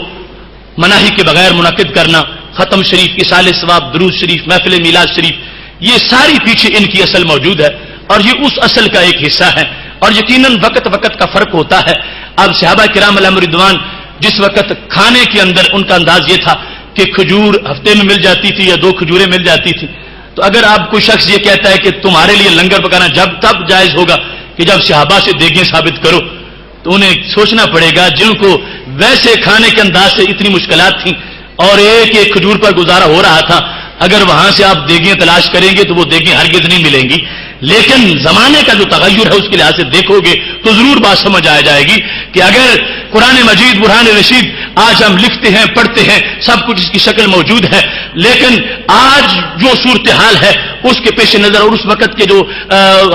مناہی کے بغیر منعقد کرنا، ختم شریف، اصال ثواب، درود شریف، محفل میلاد شریف، یہ ساری پیچھے ان کی اصل موجود ہے، اور یہ اس اصل کا ایک حصہ ہے، اور یقیناً وقت کا فرق ہوتا ہے۔ اب صحابہ کرام علیہم رضوان جس وقت کھانے کے اندر ان کا انداز یہ تھا کہ کھجور ہفتے میں مل جاتی تھی یا 2 کھجوریں مل جاتی تھی، تو اگر آپ کوئی شخص یہ کہتا ہے کہ تمہارے لیے لنگر پکانا تب جائز ہوگا کہ جب صحابہ سے دیگیں ثابت کرو، تو انہیں سوچنا پڑے گا جن کو ویسے کھانے کے انداز سے اتنی مشکلات تھیں اور ایک کھجور پر گزارا ہو رہا تھا، اگر وہاں سے آپ دیگیں تلاش کریں گے تو وہ دیگیں ہرگز نہیں ملیں گی۔ لیکن زمانے کا جو تغیر ہے اس کے لحاظ سے دیکھو گے تو ضرور بات سمجھ آ جائے گی کہ اگر قرآن مجید برہان رشید آج ہم لکھتے ہیں پڑھتے ہیں سب کچھ اس کی شکل موجود ہے، لیکن آج جو صورتحال ہے اس کے پیش نظر اور اس وقت کے جو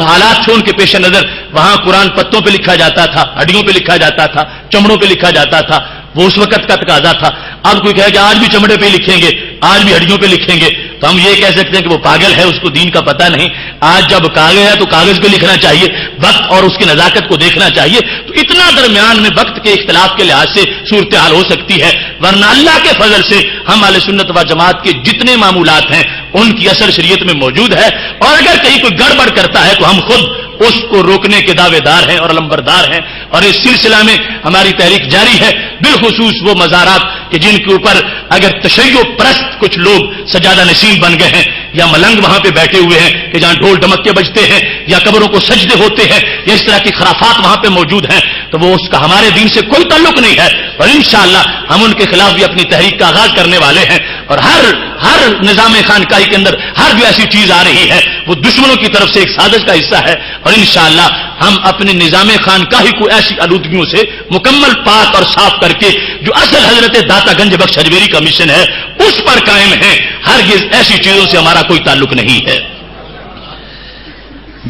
حالات تھے ان کے پیش نظر وہاں قرآن پتوں پہ لکھا جاتا تھا، ہڈیوں پہ لکھا جاتا تھا، چمڑوں پہ لکھا جاتا تھا، وہ اس وقت کا تقاضا تھا۔ اب کوئی کہے کہ آج بھی چمڑے پہ لکھیں گے، آج بھی ہڈیوں پہ لکھیں گے، تو ہم یہ کہہ سکتے ہیں کہ وہ پاگل ہے، اس کو دین کا پتہ نہیں۔ آج جب کاغذ ہے تو کاغذ پہ لکھنا چاہیے، وقت اور اس کی نزاکت کو دیکھنا چاہیے۔ تو اتنا درمیان میں وقت کے اختلاف کے لحاظ سے صورتحال ہو سکتی ہے، ورنہ اللہ کے فضل سے ہم اہل سنت و جماعت کے جتنے معمولات ہیں ان کی اثر شریعت میں موجود ہے، اور اگر کہیں کوئی گڑبڑ کرتا ہے تو ہم خود اس کو روکنے کے دعوے دار ہیں اور علمبردار ہیں، اور اس سلسلہ میں ہماری تحریک جاری ہے، بالخصوص وہ مزارات کہ جن کے اوپر اگر تشیع پرست کچھ لوگ سجادہ نشین بن گئے ہیں، یا ملنگ وہاں پہ بیٹھے ہوئے ہیں کہ جہاں ڈھول ڈمکے بجتے ہیں یا قبروں کو سجدے ہوتے ہیں یا اس طرح کی خرافات وہاں پہ موجود ہیں، تو وہ اس کا ہمارے دین سے کوئی تعلق نہیں ہے، اور انشاءاللہ ہم ان کے خلاف بھی اپنی تحریک کا آغاز کرنے والے ہیں، اور ہر نظام خانقاہی کے اندر ہر جو ایسی چیز آ رہی ہے وہ دشمنوں کی طرف سے ایک سازش کا حصہ ہے، اور انشاءاللہ ہم اپنے نظام خانقاہی کو ایسی آلودگیوں سے مکمل پاک اور صاف کر کے جو اصل حضرت داتا گنج بخش اجمیری کا مشن ہے اس پر قائم ہیں، ہرگز ایسی چیزوں سے ہمارا کوئی تعلق نہیں ہے۔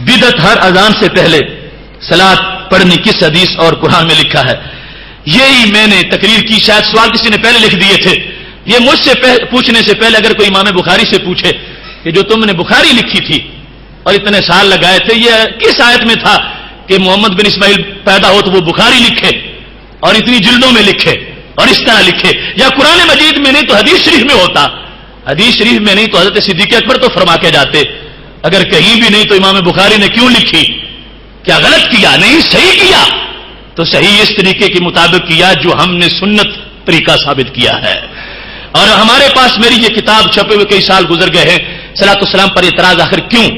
بدعت ہر اذان سے پہلے صلاۃ پڑھنی کس حدیث اور قرآن میں لکھا ہے؟ یہی میں نے تقریر کی، شاید سوال کسی نے پہلے لکھ دیے تھے، یہ مجھ سے پوچھنے سے پہلے اگر کوئی امام بخاری سے پوچھے کہ جو تم نے بخاری لکھی تھی اور اتنے سال لگائے تھے، یہ کس آیت میں تھا کہ محمد بن اسماعیل پیدا ہو تو وہ بخاری لکھے اور اتنی جلدوں میں لکھے اور اس طرح لکھے، یا قرآن مجید میں نہیں تو حدیث شریف میں ہوتا، حدیث شریف میں نہیں تو حضرت صدیق اکبر تو فرما کے جاتے، اگر کہیں بھی نہیں تو امام بخاری نے کیوں لکھی؟ کیا غلط کیا؟ نہیں، صحیح کیا، تو صحیح اس طریقے کے مطابق کیا جو ہم نے سنت طریقہ ثابت کیا ہے۔ اور ہمارے پاس میری یہ کتاب چھپے ہوئے کئی سال گزر گئے ہیں، صلاۃ السلام پر اعتراض آخر کیوں،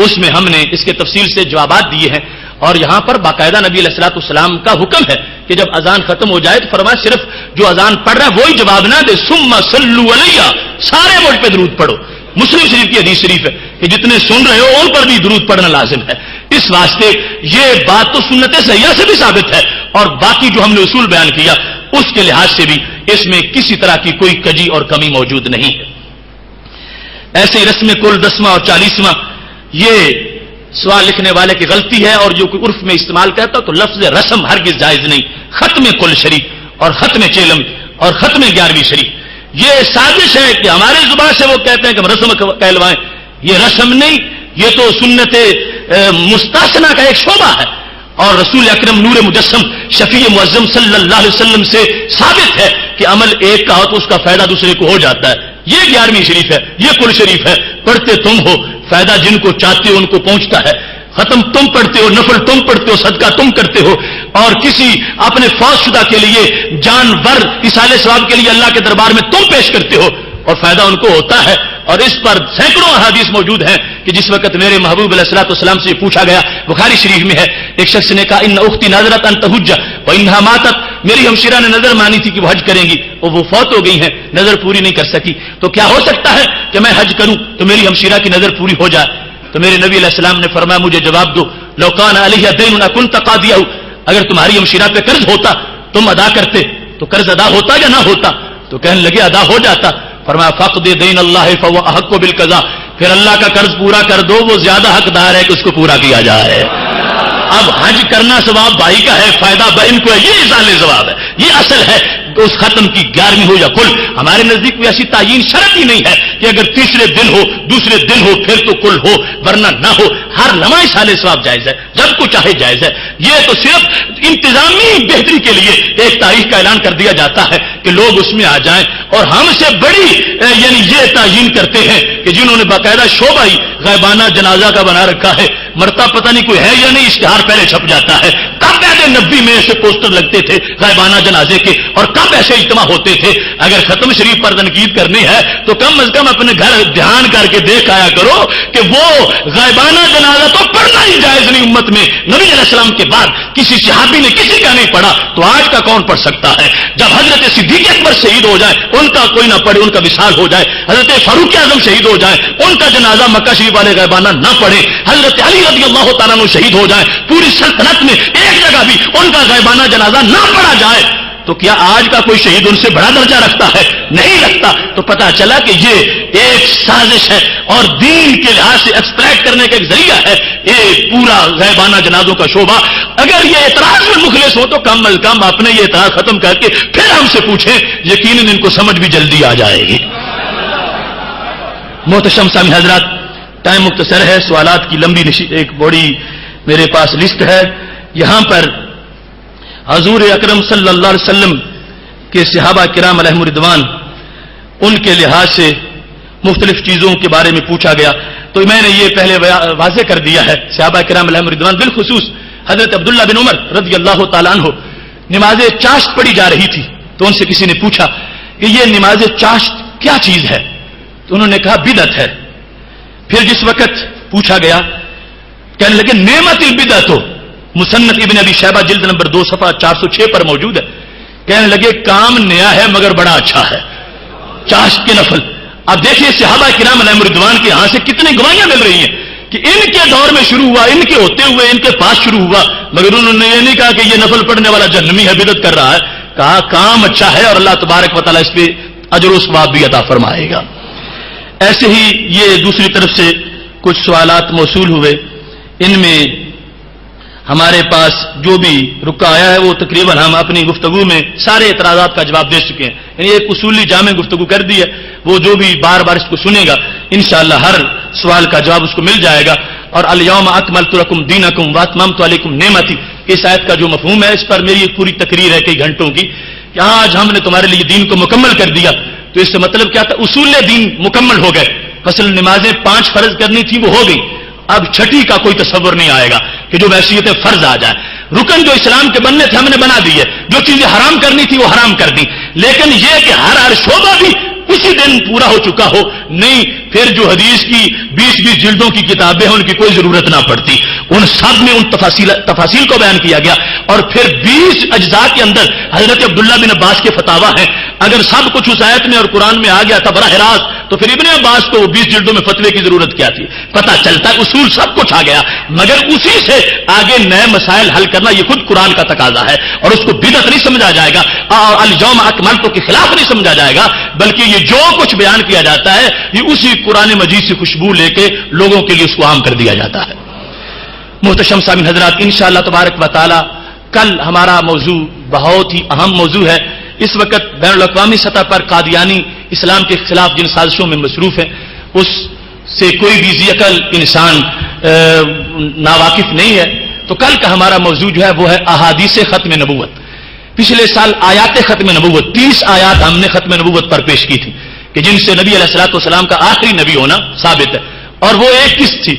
اس میں ہم نے اس کے تفصیل سے جوابات دیے ہیں، اور یہاں پر باقاعدہ نبی علیہ الصلوۃ والسلام کا حکم ہے کہ جب اذان ختم ہو جائے تو فرمایا صرف جو اذان پڑھ رہا ہے وہی جواب نہ دے، ثم صلوا علیہ، سارے مجھ پہ درود پڑھو۔ مسلم شریف کی حدیث شریف ہے کہ جتنے سن رہے ہو ان پر بھی درود پڑھنا لازم ہے۔ اس واسطے یہ بات تو سنت سیاح سے بھی ثابت ہے، اور باقی جو ہم نے اصول بیان کیا اس کے لحاظ سے بھی اس میں کسی طرح کی کوئی کجی اور کمی موجود نہیں ہے۔ ایسے ہی رسم کل 10واں اور 40واں، یہ سوال لکھنے والے کی غلطی ہے، اور جو کوئی عرف میں استعمال کرتا تو لفظ رسم ہرگز جائز نہیں۔ ختم کل شریف اور ختم چیلم اور ختم 11ویں شریف، یہ سازش ہے کہ ہمارے زبان سے وہ کہتے ہیں کہ ہم رسم کہلوائیں، یہ رسم نہیں، یہ تو سنت مستثنیٰ کا ایک شعبہ ہے، اور رسول اکرم نور مجسم شفیع معظم صلی اللہ علیہ وسلم سے ثابت ہے کہ عمل ایک کا ہو تو اس کا فائدہ دوسرے کو ہو جاتا ہے۔ یہ 11ویں شریف ہے، یہ کل شریف ہے، پڑھتے تم ہو، فائدہ جن کو چاہتے ہو ان کو پہنچتا ہے، ختم تم پڑھتے ہو، نفل تم پڑھتے ہو، صدقہ تم کرتے ہو، اور کسی اپنے فوت شدہ کے لیے جانور اصالہ ثواب کے لیے اللہ کے دربار میں تم پیش کرتے ہو اور فائدہ ان کو ہوتا ہے۔ اور اس پر سینکڑوں احادیث موجود ہیں کہ جس وقت میرے محبوب علیہ الصلوۃ والسلام سے پوچھا گیا، بخاری شریف میں ہے، ایک شخص نے کہا ان اختی ناظرت ان تحج وانها ماتت، میری ہمشیرہ نے نظر مانی تھی کہ وہ حج کریں گی اور وہ فوت ہو گئی ہیں، نظر پوری نہیں کر سکی، تو کیا ہو سکتا ہے کہ میں حج کروں تو میری ہمشیرہ کی نظر پوری ہو جائے؟ تو میرے نبی علیہ السلام نے فرمایا مجھے جواب دو، لو کان علیہ دین كنت قاضیہ، اگر تمہاری ہمشیرہ پہ قرض ہوتا تم ادا کرتے تو قرض ادا ہوتا یا نہ ہوتا؟ تو کہنے لگے ادا ہو جاتا۔ فرمایا فقد دین اللہ فهو احق بالقضاء، پھر اللہ کا قرض پورا کر دو، وہ زیادہ حقدار ہے کہ اس کو پورا کیا جائے۔ اب حج کرنا ثواب بھائی کا ہے، فائدہ بہن کو ہے، یہ اصل ثواب ہے، یہ اصل ہے۔ اس ختم کی 11ویں ہو یا کل، ہمارے نزدیک کوئی ایسی تعین شرط ہی نہیں ہے کہ اگر تیسرے دن ہو دوسرے دن ہو پھر تو کل ہو ورنہ نہ ہو، ہر لمحہ اصل ثواب جائز ہے، جب کو چاہے جائز ہے۔ یہ تو صرف انتظامی بہتری کے لیے ایک تاریخ کا اعلان کر دیا جاتا ہے کہ لوگ اس میں آ جائیں، اور ہم سے بڑی یعنی یہ تعین کرتے ہیں کہ جنہوں نے باقاعدہ شعبہ ہی غائبانہ جنازہ کا بنا رکھا ہے، مرتا پتہ نہیں کوئی ہے یا نہیں، اشتہار پہلے چھپ جاتا ہے، کب پہلے 90 میں ایسے پوسٹر لگتے تھے غائبانہ جنازے کے، اور کب ایسے اجتماع ہوتے تھے۔ اگر ختم شریف پر تنقید کرنی ہے تو کم از کم اپنے گھر دھیان کر کے دیکھ آیا کرو کہ وہ غائبانہ جنازہ تو پڑھنا ہی جائز نہیں امت میں، نبی علیہ السلام کے بعد کسی صحابی نے کسی کا نہیں پڑھا، تو آج کا کون پڑھ سکتا ہے؟ جب حضرت صدیق اکبر شہید ہو جائے ان کا کوئی نہ پڑھے، ان کا وصال ہو جائے، حضرت فاروق اعظم شہید ہو جائے ان کا جنازہ مکہ شریف والے غیبانہ نہ پڑھے، حضرت علی رضی اللہ تعالیٰ عنہ شہید ہو جائے، پوری سلطنت میں ایک جگہ بھی ان کا غیبانہ جنازہ نہ پڑھا جائے، تو کیا آج کا کوئی شہید ان سے بڑا درجہ رکھتا ہے؟ نہیں رکھتا۔ تو پتہ چلا کہ یہ ایک سازش ہے اور دین کے لحاظ سے ایکسپلائٹ کرنے کا ایک ذریعہ ہے یہ پورا غیبانہ جنازوں کا شعبہ۔ اگر یہ اعتراض میں مخلص ہو تو کم از کم اپنے یہ اعتراض ختم کر کے پھر ہم سے پوچھیں، یقیناً ان کو سمجھ بھی جلدی آ جائے گی۔ محتشم سامع حضرات، ٹائم مختصر ہے، سوالات کی لمبی ایک بڑی میرے پاس لسٹ ہے۔ یہاں پر حضور اکرم صلی اللہ علیہ وسلم کے صحابہ کرام علیہم رضوان ان کے لحاظ سے مختلف چیزوں کے بارے میں پوچھا گیا، تو میں نے یہ پہلے واضح کر دیا ہے۔ صحابہ کرام علیہم رضوان بالخصوص حضرت عبداللہ بن عمر رضی اللہ تعالیٰ عنہ نماز چاشت پڑھی جا رہی تھی، تو ان سے کسی نے پوچھا کہ یہ نماز چاشت کیا چیز ہے؟ تو انہوں نے کہا بدعت ہے۔ پھر جس وقت پوچھا گیا کہنے لگے نعمت البدعت، مصنف ابن ابی شیبہ جلد نمبر 2 صفحہ 406 پر موجود ہے، کہنے لگے کام نیا ہے مگر بڑا اچھا ہے، چاشت کے نفل۔ اب دیکھیے صحابہ کرام علیہم رضوان کے یہاں سے کتنی گواہیاں مل رہی ہیں کہ ان کے دور میں شروع ہوا، ان کے ہوتے ہوئے ان کے پاس شروع ہوا، مگر انہوں نے یہ نہیں کہا کہ یہ نفل پڑھنے والا جہنمی ہے، بدعت کر رہا ہے، کہا کام اچھا ہے اور اللہ تبارک و تعالیٰ اس پہ اجر و ثواب بھی عطا فرمائے گا۔ ایسے ہی یہ دوسری طرف سے کچھ سوالات موصول ہوئے، ان میں ہمارے پاس جو بھی رکا آیا ہے وہ تقریباً ہم اپنی گفتگو میں سارے اعتراضات کا جواب دے چکے ہیں، یعنی ایک اصولی جامع گفتگو کر دی ہے، وہ جو بھی بار بار اس کو سنے گا انشاءاللہ ہر سوال کا جواب اس کو مل جائے گا۔ اور الیوم اکملت لکم دینکم واتممت علیکم نعمتی، اس آیت کا جو مفہوم ہے اس پر میری ایک پوری تقریر ہے کئی گھنٹوں کی کہ آج ہم نے تمہارے لیے دین کو مکمل کر دیا، تو اس سے مطلب کیا تھا؟ اصول دین مکمل ہو گئے، مثلا نمازیں 5 فرض کرنی تھی وہ ہو گئی، اب چھٹی کا کوئی تصور نہیں آئے گا کہ جو ویسیت فرض آ جائے، رکن جو اسلام کے بننے تھے ہم نے بنا دی ہے، جو چیزیں حرام کرنی تھی وہ حرام کر دی، لیکن یہ کہ ہر شعبہ بھی اسی دن پورا ہو چکا ہو نہیں، پھر جو حدیث کی 20 جلدوں کی کتابیں ہیں ان کی کوئی ضرورت نہ پڑتی، ان سب میں ان تفاصیل کو بیان کیا گیا، اور پھر 20 اجزاء کے اندر حضرت عبداللہ بن عباس کے فتاوا ہیں، اگر سب کچھ اس آیت میں اور قرآن میں آ گیا تھا براہ راست تو پھر ابن عباس کو 20 جلدوں میں فتوے کی ضرورت کیا تھی؟ پتہ چلتا ہے اصول سب کچھ آ گیا، مگر اسی سے آگے نئے مسائل حل کرنا یہ خود قرآن کا تقاضا ہے، اور اس کو بدعت نہیں سمجھا جائے گا، الیوم اکملت کے خلاف نہیں سمجھا جائے گا، بلکہ یہ جو کچھ بیان کیا جاتا ہے یہ اسی قرآن مجید سے خوشبو لے کے لوگوں کے لیے اس کو عام کر دیا جاتا ہے۔ محتشم سامعین حضرات، انشاءاللہ تبارک و تعالی کل ہمارا موضوع بہت ہی اہم موضوع ہے۔ اس وقت بین الاقوامی سطح پر قادیانی اسلام کے خلاف جن سازشوں میں مصروف ہیں اس سے کوئی بھی ذی عقل انسان ناواقف نہیں ہے، تو کل کا ہمارا موضوع جو ہے وہ ہے احادیث ختم نبوت۔ پچھلے سال آیات ختم نبوت 30 آیات ہم نے ختم نبوت پر پیش کی تھی کہ جن سے نبی علیہ الصلوۃ والسلام کا آخری نبی ہونا ثابت ہے، اور وہ ایک قسط تھی،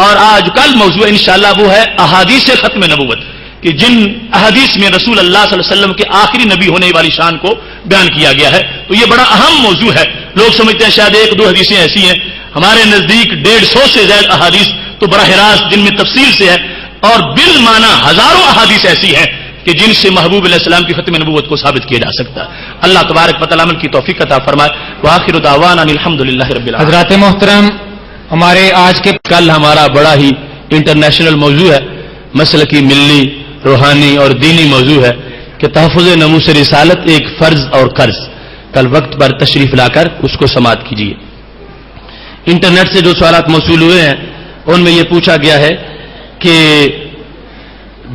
اور آج کل موضوع انشاءاللہ وہ ہے احادیث ختم نبوت کہ جن احادیث میں رسول اللہ صلی اللہ علیہ وسلم کے آخری نبی ہونے والی شان کو بیان کیا گیا ہے، تو یہ بڑا اہم موضوع ہے۔ لوگ سمجھتے ہیں شاید 1-2 حدیثیں ایسی ہیں، ہمارے نزدیک 150 سے زائد احادیث تو براہ راست جن میں تفصیل سے ہے، اور بالمعنی ہزاروں احادیث ایسی ہیں کہ جن سے محبوب علیہ السلام کی ختم نبوت کو ثابت کیا جا سکتا ہے۔ اللہ تبارک و تعالی عمل کی توفیق عطا فرمائے۔ وآخر دعوانا الحمدللہ رب العالمین۔ حضرات محترم، ہمارے آج کے کل ہمارا بڑا ہی انٹرنیشنل موضوع ہے، مسلکی ملی روحانی اور دینی موضوع ہے کہ تحفظ ناموس رسالت ایک فرض اور قرض۔ کل وقت پر تشریف لا کر اس کو سماعت کیجیے۔ انٹرنیٹ سے جو سوالات موصول ہوئے ہیں ان میں یہ پوچھا گیا ہے کہ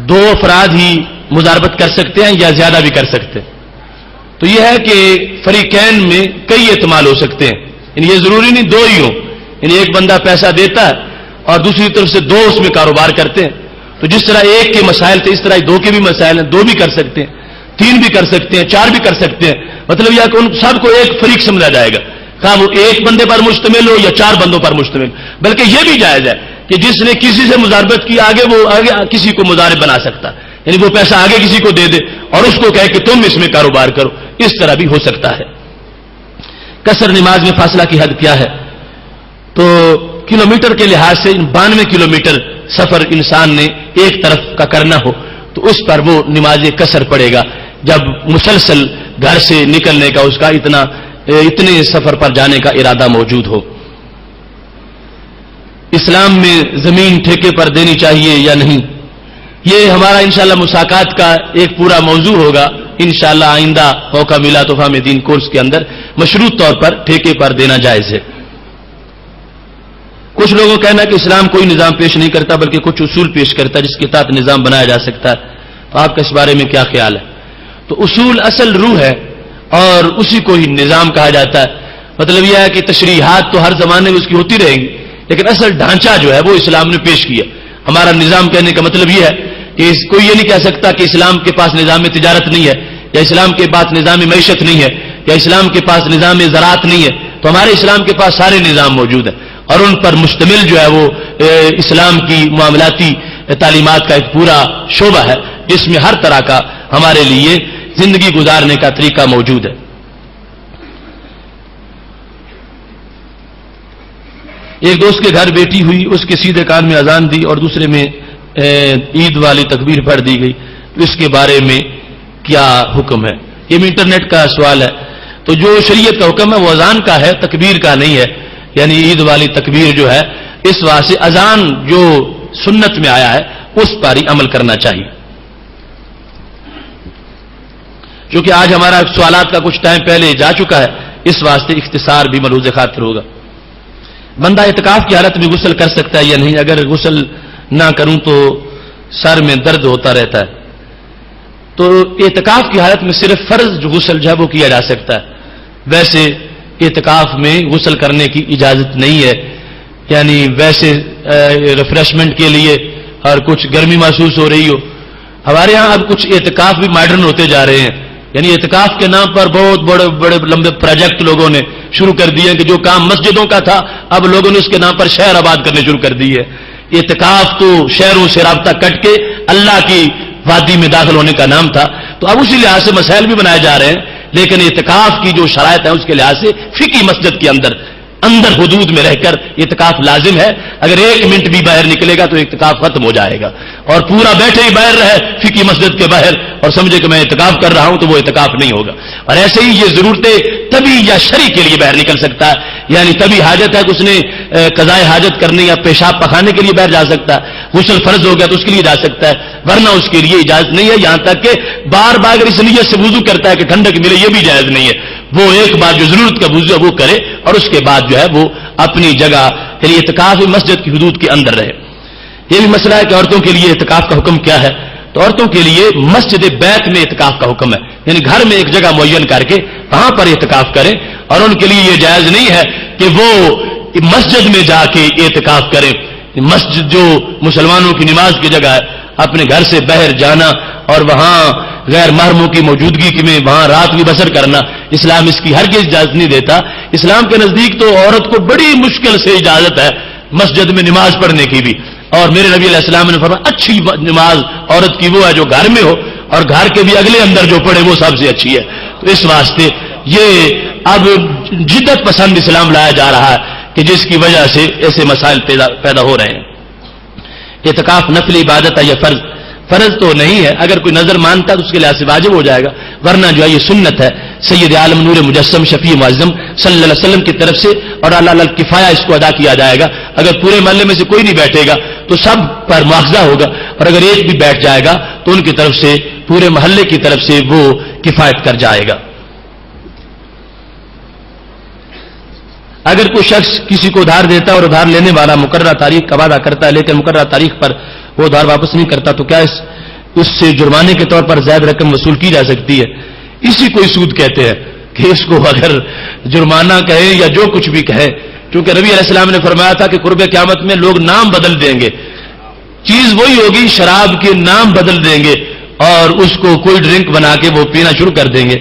2 افراد ہی مضاربت کر سکتے ہیں یا زیادہ بھی کر سکتے ہیں؟ تو یہ ہے کہ فریقین میں کئی احتمال ہو سکتے ہیں، یعنی یہ ضروری نہیں 2 ہی ہوں، یعنی ایک بندہ پیسہ دیتا ہے اور دوسری طرف سے 2 اس میں کاروبار کرتے ہیں، تو جس طرح ایک کے مسائل تھے اس طرح 2 کے بھی مسائل ہیں، 2 بھی کر سکتے ہیں، 3 بھی کر سکتے ہیں، 4 بھی کر سکتے ہیں، مطلب یہ کہ ان سب کو ایک فریق سمجھا جائے گا، خواہ وہ ایک بندے پر مشتمل ہو یا 4 بندوں پر مشتمل، بلکہ یہ بھی جائز ہے کہ جس نے کسی سے مضاربت کی آگے وہ آگے کسی کو مضارب بنا سکتا ہے، یعنی وہ پیسہ آگے کسی کو دے دے اور اس کو کہے کہ تم اس میں کاروبار کرو، اس طرح بھی ہو سکتا ہے۔ قصر نماز میں فاصلہ کی حد کیا ہے؟ تو کلومیٹر کے لحاظ سے 92 کلومیٹر سفر انسان نے ایک طرف کا کرنا ہو تو اس پر وہ نماز قصر پڑے گا، جب مسلسل گھر سے نکلنے کا اس کا اتنے سفر پر جانے کا ارادہ موجود ہو۔ اسلام میں زمین ٹھیکے پر دینی چاہیے یا نہیں، یہ ہمارا انشاءاللہ مساقات کا ایک پورا موضوع ہوگا انشاءاللہ، آئندہ موقع ملا تو فہم دین کورس کے اندر مشروط طور پر ٹھیکے پر دینا جائز ہے۔ کچھ لوگوں کہنا کہ اسلام کوئی نظام پیش نہیں کرتا بلکہ کچھ اصول پیش کرتا ہے جس کے تحت نظام بنایا جا سکتا ہے، تو آپ کا اس بارے میں کیا خیال ہے؟ تو اصول اصل روح ہے اور اسی کو ہی نظام کہا جاتا ہے۔ مطلب یہ ہے کہ تشریحات تو ہر زمانے میں اس کی ہوتی رہیں گی، لیکن اصل ڈھانچہ جو ہے وہ اسلام نے پیش کیا۔ ہمارا نظام کہنے کا مطلب یہ ہے کہ کوئی یہ نہیں کہہ سکتا کہ اسلام کے پاس نظام تجارت نہیں ہے، یا اسلام کے پاس نظام معیشت نہیں ہے، یا اسلام کے پاس نظام زراعت نہیں ہے۔ تو ہمارے اسلام کے پاس سارے نظام موجود ہیں اور ان پر مشتمل جو ہے وہ اسلام کی معاملاتی تعلیمات کا ایک پورا شعبہ ہے جس میں ہر طرح کا ہمارے لیے زندگی گزارنے کا طریقہ موجود ہے۔ ایک دوست کے گھر بیٹی ہوئی، اس کے سیدھے کان میں اذان دی اور دوسرے میں عید والی تکبیر پڑھ دی گئی، اس کے بارے میں کیا حکم ہے؟ یہ بھی انٹرنیٹ کا سوال ہے۔ تو جو شریعت کا حکم ہے وہ اذان کا ہے، تکبیر کا نہیں ہے، یعنی عید والی تکبیر جو ہے اس واسطے اذان جو سنت میں آیا ہے اس پر ہی عمل کرنا چاہیے۔ چونکہ آج ہمارا سوالات کا کچھ ٹائم پہلے جا چکا ہے، اس واسطے اختصار بھی ملحوظ خاطر ہوگا۔ بندہ اعتکاف کی حالت میں غسل کر سکتا ہے یا نہیں؟ اگر غسل نہ کروں تو سر میں درد ہوتا رہتا ہے، تو اعتکاف کی حالت میں صرف فرض جو غسل جو ہے وہ کیا جا سکتا ہے، ویسے اعتکاف میں غسل کرنے کی اجازت نہیں ہے۔ یعنی ویسے ریفریشمنٹ کے لیے اور کچھ گرمی محسوس ہو رہی ہو، ہمارے ہاں اب کچھ اعتکاف بھی ماڈرن ہوتے جا رہے ہیں، یعنی اعتکاف کے نام پر بہت بڑے بڑے لمبے پروجیکٹ لوگوں نے شروع کر دیے کہ جو کام مسجدوں کا تھا اب لوگوں نے اس کے نام پر شہر آباد کرنے شروع کر دی ہے۔ اعتکاف تو شہروں سے رابطہ کٹ کے اللہ کی وادی میں داخل ہونے کا نام تھا، تو اب اسی لحاظ سے مسائل بھی بنائے جا رہے ہیں، لیکن اعتکاف کی جو شرائط ہے اس کے لحاظ سے فقہی مسجد کے اندر حدود میں رہ کر اعتکاف لازم ہے۔ اگر 1 منٹ بھی باہر نکلے گا تو اعتکاف ختم ہو جائے گا، اور پورا بیٹھے ہی باہر رہے فقہی مسجد کے باہر اور سمجھے کہ میں اعتکاف کر رہا ہوں تو وہ اعتکاف نہیں ہوگا۔ اور ایسے ہی یہ ضرورتیں تبھی یا شرع کے لیے باہر نکل سکتا ہے، یعنی تبھی حاجت ہے کہ اس نے قضاء حاجت کرنے یا پیشاب پخانے کے لیے باہر جا سکتا ہے، غسل فرض ہو گیا تو اس کے لیے جا سکتا ہے، ورنہ اس کے لیے اجازت نہیں ہے۔ یہاں تک کہ بار بار اگر اس نیت سے وضو کرتا ہے کہ ٹھنڈک ملے، یہ بھی جائز نہیں ہے۔ وہ ایک بار جو ضرورت کا وضو ہے وہ کرے اور اس کے بعد جو ہے وہ اپنی جگہ یعنی اعتکاف مسجد کی حدود کے اندر رہے۔ یہ بھی مسئلہ ہے کہ عورتوں کے لیے اعتکاف کا حکم کیا ہے؟ تو عورتوں کے لیے مسجد بیت میں اعتکاف کا حکم ہے، یعنی گھر میں ایک جگہ معین کر کے وہاں پر اعتکاف کریں، اور ان کے لیے یہ جائز نہیں ہے کہ وہ مسجد میں جا کے اعتکاف کریں۔ مسجد جو مسلمانوں کی نماز کی جگہ ہے، اپنے گھر سے باہر جانا اور وہاں غیر محرموں کی موجودگی میں وہاں رات بھی بسر کرنا، اسلام اس کی ہرگز اجازت نہیں دیتا۔ اسلام کے نزدیک تو عورت کو بڑی مشکل سے اجازت ہے مسجد میں نماز پڑھنے کی بھی، اور میرے نبی علیہ السلام نے فرمایا اچھی نماز عورت کی وہ ہے جو گھر میں ہو، اور گھر کے بھی اگلے اندر جو پڑھے وہ سب سے اچھی ہے۔ تو اس واسطے یہ اب جدت پسند اسلام لایا جا رہا ہے کہ جس کی وجہ سے ایسے مسائل پیدا ہو رہے ہیں۔ اعتکاف نفلی عبادت ہے یا فرض تو نہیں ہے، اگر کوئی نظر مانتا ہے تو اس کے لحاظ سے واجب ہو جائے گا، ورنہ جو ہے یہ سنت ہے سید عالم نور مجسم شفیع معظم صلی اللہ علیہ وسلم کی طرف سے، اور اللہ الکفایہ اس کو ادا کیا جائے گا۔ اگر پورے محلے میں سے کوئی نہیں بیٹھے گا تو سب پر مواخذہ ہوگا، اور اگر ایک بھی بیٹھ جائے گا تو ان کی طرف سے پورے محلے کی طرف سے وہ کفایت کر جائے گا۔ اگر کوئی شخص کسی کو ادھار دیتا ہے اور ادھار لینے والا مقررہ تاریخ کا وعدہ کرتا ہے لیکن مقررہ تاریخ پر وہ ادھار واپس نہیں کرتا تو کیا اس سے جرمانے کے طور پر زائد رقم وصول کی جا سکتی ہے؟ اسی کو سود کہتے ہیں کہ اس کو اگر جرمانہ کہیں یا جو کچھ بھی کہیں، کیونکہ نبی علیہ السلام نے فرمایا تھا کہ قرب قیامت میں لوگ نام بدل دیں گے، چیز وہی ہوگی، شراب کے نام بدل دیں گے اور اس کو کوئی ڈرنک بنا کے وہ پینا شروع کر دیں گے۔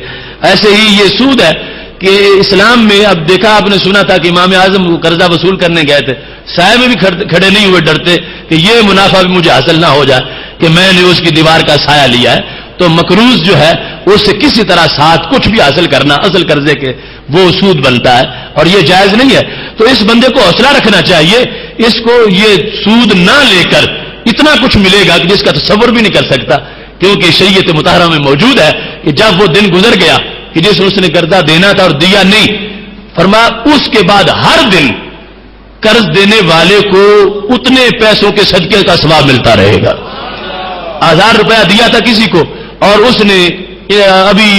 ایسے ہی یہ سود ہے کہ اسلام میں اب دیکھا آپ نے سنا تھا کہ امام اعظم قرضہ وصول کرنے گئے تھے، سائے میں بھی کھڑے نہیں ہوئے، ڈرتے کہ یہ منافع بھی مجھے حاصل نہ ہو جائے کہ میں نے اس کی دیوار کا سایہ لیا ہے۔ تو مقروض جو ہے اس سے کسی طرح ساتھ کچھ بھی حاصل کرنا اصل قرضے کے وہ سود بنتا ہے اور یہ جائز نہیں ہے۔ تو اس بندے کو حوصلہ رکھنا چاہیے، اس کو یہ سود نہ لے کر اتنا کچھ ملے گا کہ جس کا تصور بھی نہیں کر سکتا، کیونکہ شریعت مطہرہ میں موجود ہے کہ جب وہ دن گزر گیا کہ جس اس نے قرضہ دینا تھا اور دیا نہیں، فرمایا اس کے بعد ہر دن قرض دینے والے کو اتنے پیسوں کے صدقے کا ثواب ملتا رہے گا۔ 1000 روپیہ دیا تھا کسی کو اور اس نے ابھی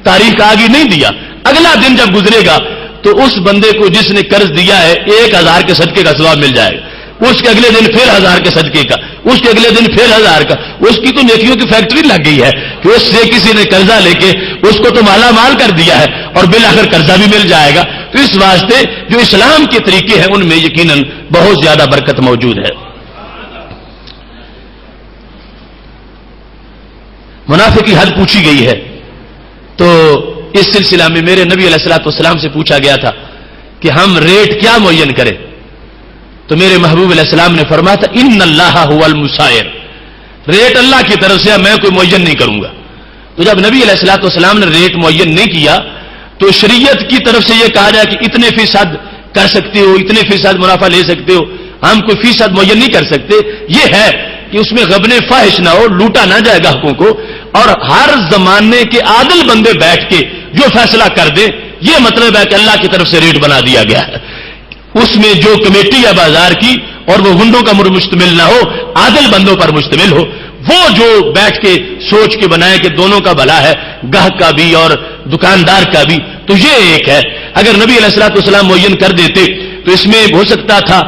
تاریخ آگے نہیں دیا، اگلا دن جب گزرے گا تو اس بندے کو جس نے قرض دیا ہے 1000 کے صدقے کا ثواب مل جائے گا، اس کے اگلے دن پھر 1000 کے صدقے کا، اس کے اگلے دن پھر 1000 کا۔ اس کی تو نیکیوں کی فیکٹری لگ گئی ہے کہ اس سے کسی نے قرضہ لے کے اس کو تو مالا مال کر دیا ہے اور بالآخر قرضہ بھی مل جائے گا۔ تو اس واسطے جو اسلام کے طریقے ہیں ان میں یقیناً بہت زیادہ برکت موجود ہے۔ منافع کی حد پوچھی گئی ہے، تو اس سلسلہ میں میرے نبی علیہ الصلوۃ والسلام سے پوچھا گیا تھا کہ ہم ریٹ کیا معین کریں، تو میرے محبوب علیہ السلام نے فرمایا تھا ان اللہ هو المسائر، ریٹ اللہ کی طرف سے، میں کوئی معین نہیں کروں گا۔ تو جب نبی علیہ الصلوۃ والسلام نے ریٹ معین نہیں کیا تو شریعت کی طرف سے یہ کہا جائے کہ اتنے فیصد کر سکتے ہو، اتنے فیصد منافع لے سکتے ہو، ہم کوئی فیصد معین نہیں کر سکتے۔ یہ ہے کہ اس میں غبن فاحش نہ ہو، لوٹا نہ جائے گاہکوں کو، اور ہر زمانے کے عادل بندے بیٹھ کے جو فیصلہ کر دیں، یہ مطلب ہے کہ اللہ کی طرف سے ریٹ بنا دیا گیا ہے۔ اس میں جو کمیٹی ہے بازار کی اور وہ گنڈوں کا مشتمل نہ ہو، عادل بندوں پر مشتمل ہو، وہ جو بیٹھ کے سوچ کے بنائے کہ دونوں کا بھلا ہے، گاہک کا بھی اور دکاندار کا بھی، تو یہ ایک ہے۔ اگر نبی علیہ الصلوۃ والسلام معین کر دیتے تو اس میں ہو سکتا تھا،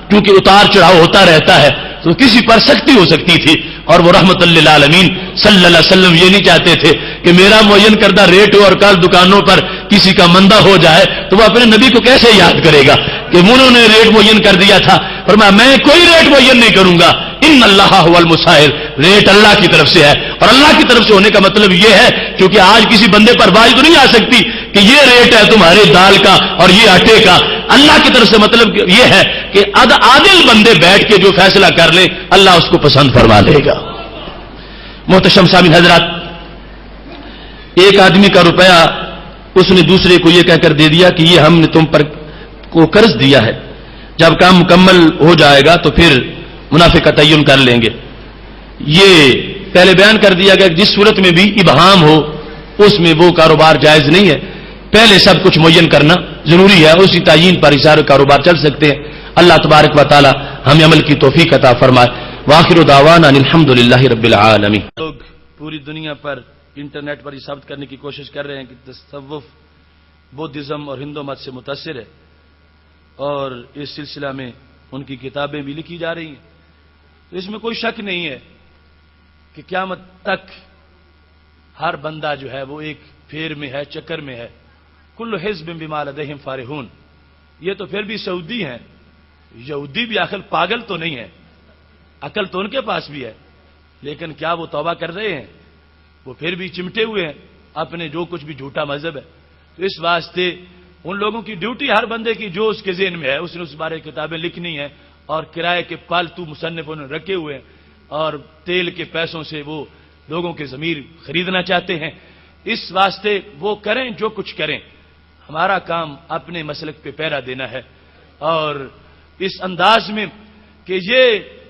کیونکہ اتار چڑھاؤ ہوتا رہتا ہے تو کسی پر سختی ہو سکتی تھی، اور وہ رحمت للعالمین صلی اللہ علیہ وسلم یہ نہیں چاہتے تھے کہ میرا معین کردہ ریٹ ہو اور کل دکانوں پر کسی کا مندہ ہو جائے تو وہ اپنے نبی کو کیسے یاد کرے گا کہ انہوں نے ریٹ معین کر دیا تھا۔ فرمایا میں کوئی ریٹ معین نہیں کروں گا، ان اللہ هو المسائر، ریٹ اللہ کی طرف سے ہے، اور اللہ کی طرف سے ہونے کا مطلب یہ ہے کیونکہ آج کسی بندے پر بات تو نہیں آ سکتی کہ یہ ریٹ ہے تمہارے دال کا اور یہ آٹے کا، اللہ کی طرف سے مطلب یہ ہے کہ عادل بندے بیٹھ کے جو فیصلہ کر لیں اللہ اس کو پسند فرما لے گا۔ محتشم سامعین حضرات، ایک آدمی کا روپیہ اس نے دوسرے کو یہ کہہ کر دے دیا کہ یہ ہم نے تم پر کو قرض دیا ہے، جب کام مکمل ہو جائے گا تو پھر منافع کا تعین کر لیں گے۔ یہ پہلے بیان کر دیا گیا کہ جس صورت میں بھی ابہام ہو اس میں وہ کاروبار جائز نہیں ہے، پہلے سب کچھ معین کرنا ضروری ہے، اسی تعین پر سارے کاروبار چل سکتے ہیں۔ اللہ تبارک و تعالی ہمیں عمل کی توفیق عطا فرمائے۔ وآخر دعوانا الحمد للہ رب العالمین۔ لوگ پوری دنیا پر انٹرنیٹ پر یہ ثابت کرنے کی کوشش کر رہے ہیں کہ تصوف بودھزم اور ہندو مت سے متاثر ہے، اور اس سلسلہ میں ان کی کتابیں بھی لکھی جا رہی ہیں، تو اس میں کوئی شک نہیں ہے کہ قیامت تک ہر بندہ جو ہے وہ ایک پھیر میں ہے، چکر میں ہے۔ کل حزب بما لدیہم فارحون، یہ تو پھر بھی سعودی ہیں، یہودی بھی آخر پاگل تو نہیں ہے، عقل تو ان کے پاس بھی ہے، لیکن کیا وہ توبہ کر رہے ہیں؟ وہ پھر بھی چمٹے ہوئے ہیں اپنے جو کچھ بھی جھوٹا مذہب ہے۔ تو اس واسطے ان لوگوں کی ڈیوٹی ہر بندے کی جو اس کے ذہن میں ہے اس نے اس بارے کتابیں لکھنی ہیں، اور کرائے کے پالتو مصنف انہوں نے رکھے ہوئے ہیں، اور تیل کے پیسوں سے وہ لوگوں کے ضمیر خریدنا چاہتے ہیں۔ اس واسطے وہ کریں جو کچھ کریں، ہمارا کام اپنے مسلک پہ پیرا دینا ہے، اور اس انداز میں کہ یہ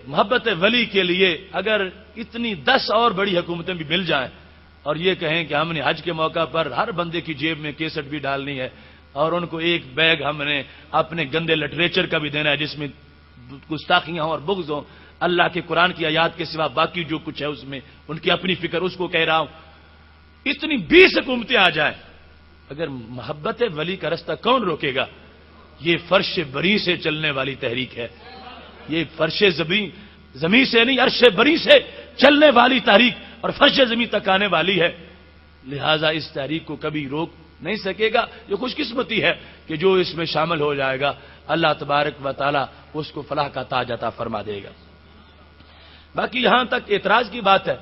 محبت ولی کے لیے اگر اتنی 10 اور بڑی حکومتیں بھی مل جائیں اور یہ کہیں کہ ہم نے حج کے موقع پر ہر بندے کی جیب میں کیسٹ بھی ڈالنی ہے اور ان کو ایک بیگ ہم نے اپنے گندے لٹریچر کا بھی دینا ہے جس میں گستاخیاں ہوں اور بغض ہوں، اللہ کے قرآن کی آیات کے سوا باقی جو کچھ ہے اس میں ان کی اپنی فکر، اس کو کہہ رہا ہوں، اتنی 20 حکومتیں آ جائیں، اگر محبت ولی کا رستہ کون روکے گا؟ یہ فرش بری سے چلنے والی تحریک ہے، یہ فرش زمین سے نہیں، عرش بری سے چلنے والی تحریک اور فرش زمین تک آنے والی ہے، لہذا اس تحریک کو کبھی روک نہیں سکے گا۔ یہ خوش قسمتی ہے کہ جو اس میں شامل ہو جائے گا اللہ تبارک و تعالی اس کو فلاح کا تاج عطا فرما دے گا۔ باقی یہاں تک اعتراض کی بات ہے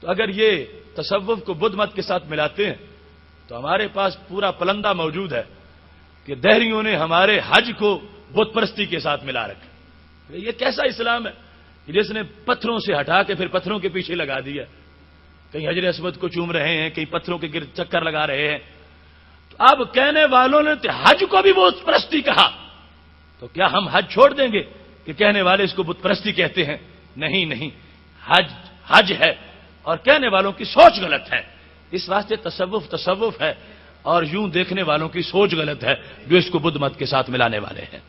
تو اگر یہ تصوف کو بدھ مت کے ساتھ ملاتے ہیں تو ہمارے پاس پورا پلندہ موجود ہے کہ دہریوں نے ہمارے حج کو بت پرستی کے ساتھ ملا رکھا۔ یہ کیسا اسلام ہے کہ جس نے پتھروں سے ہٹا کے پھر پتھروں کے پیچھے لگا دیا، کہیں حجر اسود کو چوم رہے ہیں، کہیں پتھروں کے گرد چکر لگا رہے ہیں۔ تو اب کہنے والوں نے حج کو بھی بت پرستی کہا، تو کیا ہم حج چھوڑ دیں گے کہ کہنے والے اس کو بت پرستی کہتے ہیں؟ نہیں نہیں، حج حج ہے اور کہنے والوں کی سوچ غلط ہے. اس واسطے تصوف ہے اور یوں دیکھنے والوں کی سوچ غلط ہے جو اس کو بدھ مت کے ساتھ ملانے والے ہیں.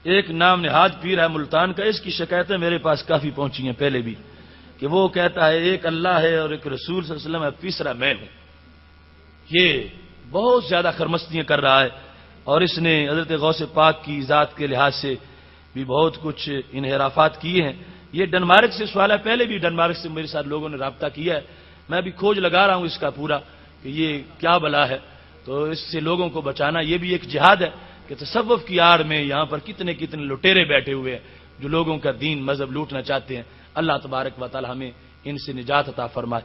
ایک نام نہاد پیر ہے ملتان کا، اس کی شکایتیں میرے پاس کافی پہنچی ہیں پہلے بھی، کہ وہ کہتا ہے ایک اللہ ہے اور ایک رسول صلی اللہ علیہ وسلم ہے، تیسرا میں ہوں. یہ بہت زیادہ خرمستیاں کر رہا ہے اور اس نے حضرت غوث پاک کی ذات کے لحاظ سے بھی بہت کچھ انحرافات کیے ہیں. یہ ڈنمارک سے سوال ہے، پہلے بھی ڈنمارک سے میرے ساتھ لوگوں نے رابطہ کیا ہے. میں ابھی کھوج لگا رہا ہوں اس کا پورا کہ یہ کیا بلا ہے. تو اس سے لوگوں کو بچانا یہ بھی ایک جہاد ہے کہ تصوف کی آڑ میں یہاں پر کتنے کتنے لٹیرے بیٹھے ہوئے ہیں جو لوگوں کا دین مذہب لوٹنا چاہتے ہیں. اللہ تبارک و تعالی ہمیں ان سے نجات عطا فرمائے.